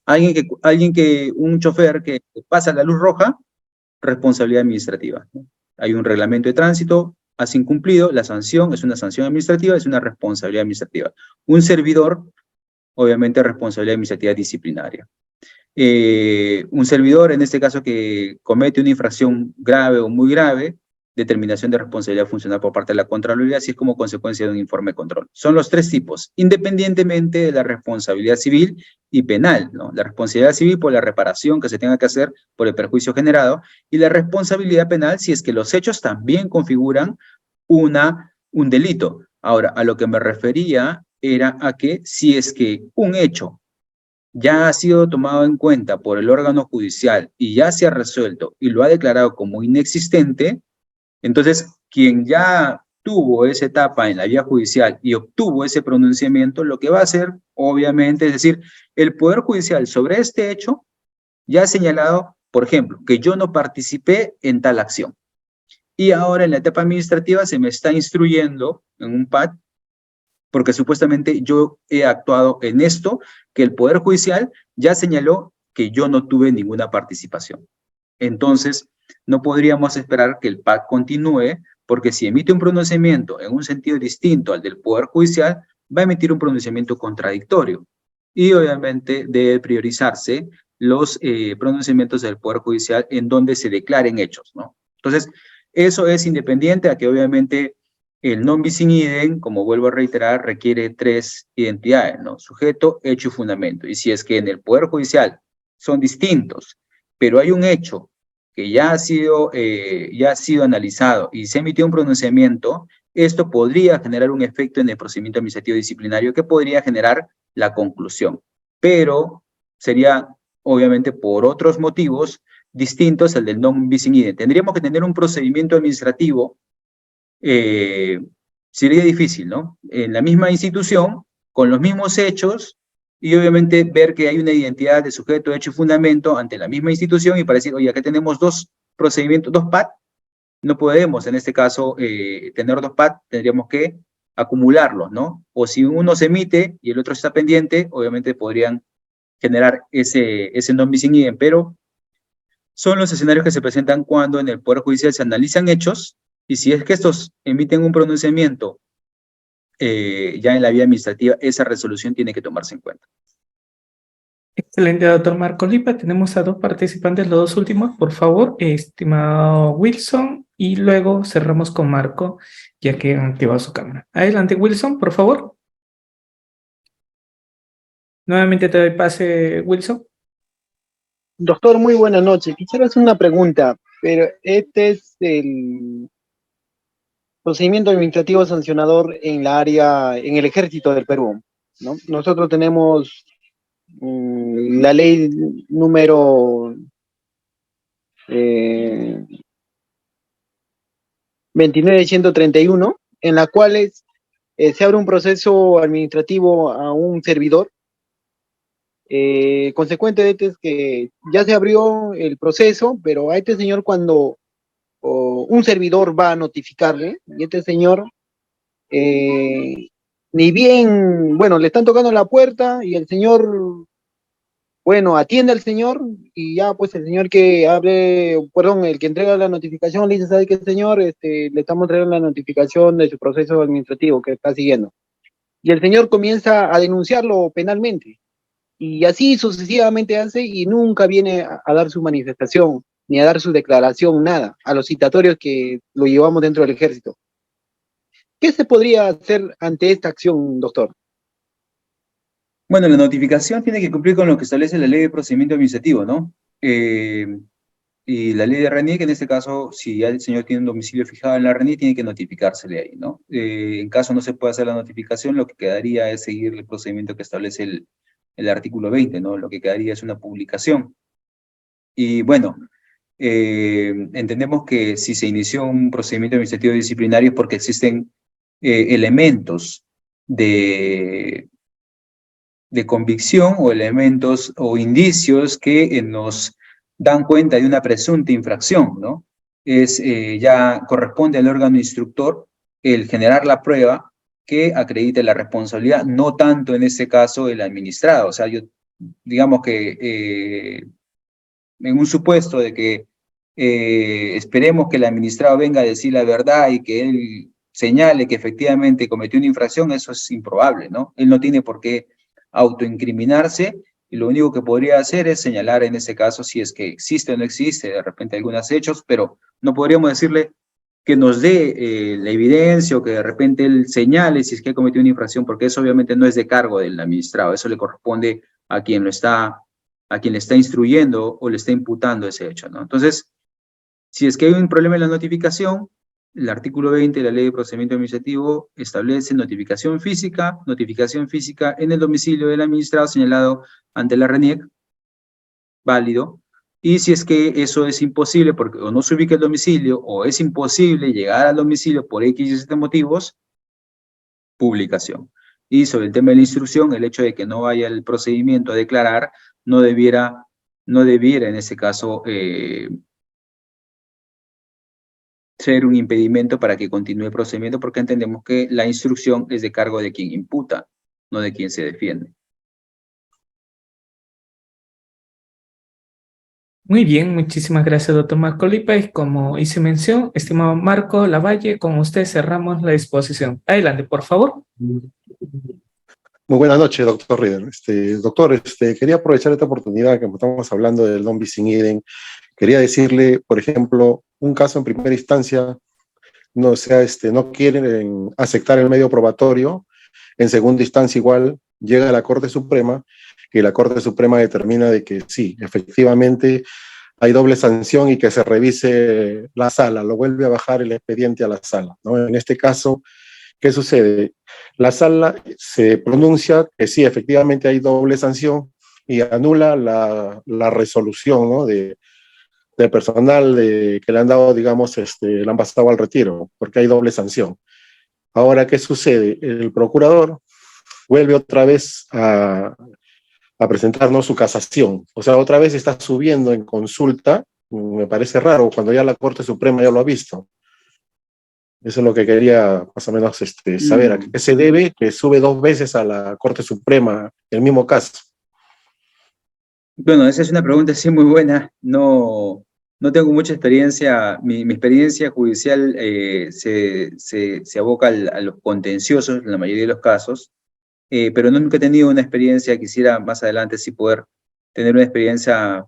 Un chofer que pasa la luz roja, responsabilidad administrativa, ¿no? Hay un reglamento de tránsito, has incumplido, la sanción es una sanción administrativa, es una responsabilidad administrativa. Un servidor, obviamente, responsabilidad administrativa disciplinaria. Un servidor, en este caso, que comete una infracción grave o muy grave, determinación de responsabilidad funcional por parte de la Contraloría, así es como consecuencia de un informe de control. Son los tres tipos, independientemente de la responsabilidad civil y penal, ¿no? La responsabilidad civil por la reparación que se tenga que hacer por el perjuicio generado, y la responsabilidad penal si es que los hechos también configuran un delito. Ahora, a lo que me refería era a que si es que un hecho ya ha sido tomado en cuenta por el órgano judicial y ya se ha resuelto y lo ha declarado como inexistente, entonces quien ya tuvo esa etapa en la vía judicial y obtuvo ese pronunciamiento, lo que va a hacer, obviamente, es decir, el Poder Judicial sobre este hecho ya ha señalado, por ejemplo, que yo no participé en tal acción. Y ahora en la etapa administrativa se me está instruyendo en un PAD, porque supuestamente yo he actuado en esto, que el Poder Judicial ya señaló que yo no tuve ninguna participación. Entonces, no podríamos esperar que el PAD continúe, porque si emite un pronunciamiento en un sentido distinto al del Poder Judicial, va a emitir un pronunciamiento contradictorio. Y obviamente debe priorizarse los pronunciamientos del Poder Judicial en donde se declaren hechos, ¿no? Entonces, eso es independiente a que obviamente el non bis in idem, como vuelvo a reiterar, requiere tres identidades, ¿no? Sujeto, hecho y fundamento. Y si es que en el Poder Judicial son distintos, pero hay un hecho que ya ha sido analizado y se emitió un pronunciamiento, esto podría generar un efecto en el procedimiento administrativo disciplinario que podría generar la conclusión. Pero sería, obviamente, por otros motivos distintos al del non bis in idem. Tendríamos que tener un procedimiento administrativo. Sería difícil, ¿no? En la misma institución, con los mismos hechos, y obviamente ver que hay una identidad de sujeto, hecho y fundamento ante la misma institución, y para decir, oye, acá tenemos dos procedimientos, dos PAD, no podemos en este caso tener dos PAD, tendríamos que acumularlos, ¿no? O si uno se emite y el otro está pendiente, obviamente podrían generar ese non bis in idem, pero son los escenarios que se presentan cuando en el Poder Judicial se analizan hechos, y si es que estos emiten un pronunciamiento ya en la vía administrativa, esa resolución tiene que tomarse en cuenta. Excelente, doctor Marcos Lipa. Tenemos a dos participantes, los dos últimos, por favor, estimado Wilson, y luego cerramos con Marco, ya que ha activado su cámara. Adelante, Wilson, por favor. Nuevamente te doy pase, Wilson. Doctor, muy buenas noches. Quisiera hacer una pregunta, pero este es el procedimiento administrativo sancionador en el Ejército del Perú, ¿no? Nosotros tenemos la ley número 29.131, en la cual se abre un proceso administrativo a un servidor. Consecuente de esto es que ya se abrió el proceso, pero a este señor cuando un servidor va a notificarle, y este señor ni bien, bueno, le están tocando la puerta y el señor bueno, atiende al señor y ya, pues el señor que abre, perdón, el que entrega la notificación le dice, ¿sabe qué, señor? Le estamos entregando la notificación de su proceso administrativo que está siguiendo. Y el señor comienza a denunciarlo penalmente. Y así sucesivamente hace y nunca viene a dar su manifestación, ni a dar su declaración, nada, a los citatorios que lo llevamos dentro del ejército. ¿Qué se podría hacer ante esta acción, doctor? Bueno, la notificación tiene que cumplir con lo que establece la ley de procedimiento administrativo, ¿no? Y la ley de RENIEC, en este caso, si ya el señor tiene un domicilio fijado en la RENIEC, tiene que notificársele ahí, ¿no? En caso no se pueda hacer la notificación, lo que quedaría es seguir el procedimiento que establece el artículo 20, ¿no? Lo que quedaría es una publicación. Y bueno, entendemos que si se inició un procedimiento administrativo disciplinario es porque existen elementos de convicción o elementos o indicios que nos dan cuenta de una presunta infracción, ¿no? Ya corresponde al órgano instructor el generar la prueba que acredite la responsabilidad, no tanto en este caso el administrado. O sea, digamos que en un supuesto de que esperemos que el administrado venga a decir la verdad y que él señale que efectivamente cometió una infracción, eso es improbable, ¿no? Él no tiene por qué autoincriminarse y lo único que podría hacer es señalar en ese caso si es que existe o no existe, de repente algunos hechos, pero no podríamos decirle que nos dé la evidencia o que de repente él señale si es que ha cometido una infracción, porque eso obviamente no es de cargo del administrado, eso le corresponde a quien le está instruyendo o le está imputando ese hecho, ¿no? Entonces, si es que hay un problema en la notificación, el artículo 20 de la Ley de Procedimiento Administrativo establece notificación física en el domicilio del administrado señalado ante la RENIEC, válido, y si es que eso es imposible porque o no se ubica el domicilio o es imposible llegar al domicilio por X y Z motivos, publicación. Y sobre el tema de la instrucción, el hecho de que no vaya el procedimiento a declarar no debiera en ese caso ser un impedimento para que continúe el procedimiento, porque entendemos que la instrucción es de cargo de quien imputa, no de quien se defiende. Muy bien, muchísimas gracias, doctor Marco Lipa. Y como hice mención, estimado Marco Lavalle, con usted cerramos la exposición. Adelante, por favor. Muy buenas noches, doctor Rieder. Doctor, quería aprovechar esta oportunidad que estamos hablando del non bis in idem. Quería decirle, por ejemplo, un caso en primera instancia, no quieren aceptar el medio probatorio, en segunda instancia igual llega a la Corte Suprema, y la Corte Suprema determina de que sí, efectivamente hay doble sanción y que se revise la sala, lo vuelve a bajar el expediente a la sala, ¿no? En este caso, ¿qué sucede? La sala se pronuncia que sí, efectivamente hay doble sanción y anula la resolución, ¿no? de personal que le han dado, digamos, le han pasado al retiro, porque hay doble sanción. Ahora, ¿qué sucede? El procurador vuelve otra vez a presentarnos su casación. O sea, otra vez está subiendo en consulta. Me parece raro cuando ya la Corte Suprema ya lo ha visto. Eso es lo que quería más o menos saber. ¿A qué se debe que sube 2 veces a la Corte Suprema el mismo caso? Bueno, esa es una pregunta sí muy buena. No tengo mucha experiencia. Mi experiencia judicial se aboca a los contenciosos en la mayoría de los casos, pero nunca he tenido una experiencia. Quisiera más adelante sí poder tener una experiencia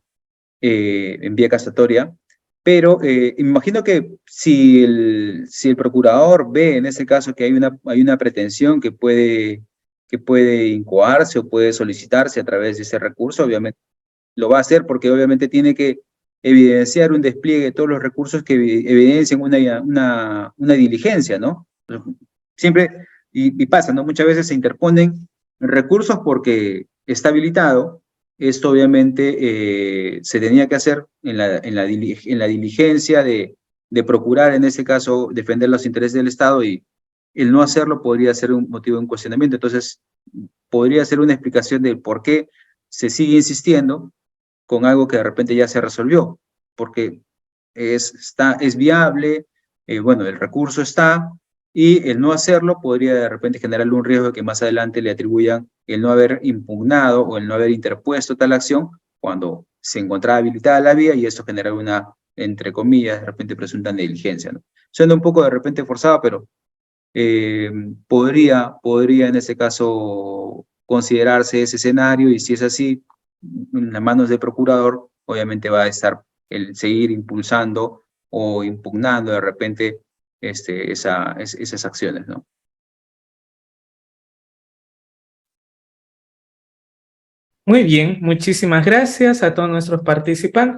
en vía casatoria, pero imagino que si el procurador ve en ese caso que hay una pretensión que puede incoarse o puede solicitarse a través de ese recurso, obviamente lo va a hacer porque obviamente tiene que evidenciar un despliegue de todos los recursos que evidencian una diligencia, ¿no? Siempre, y pasa, ¿no? Muchas veces se interponen recursos porque está habilitado. Esto obviamente se tenía que hacer en la diligencia de procurar, en ese caso, defender los intereses del Estado, y el no hacerlo podría ser un motivo de un cuestionamiento. Entonces, podría ser una explicación de por qué se sigue insistiendo con algo que de repente ya se resolvió, porque es viable, bueno, el recurso está, y el no hacerlo podría de repente generarle un riesgo de que más adelante le atribuyan el no haber impugnado o el no haber interpuesto tal acción cuando se encontraba habilitada la vía, y esto genera una, entre comillas, de repente presunta negligencia, ¿no? Suena un poco de repente forzado, pero podría en este caso considerarse ese escenario, y si es así, en las manos del procurador, obviamente va a estar el seguir impulsando o impugnando de repente esas acciones, ¿no? Muy bien, muchísimas gracias a todos nuestros participantes.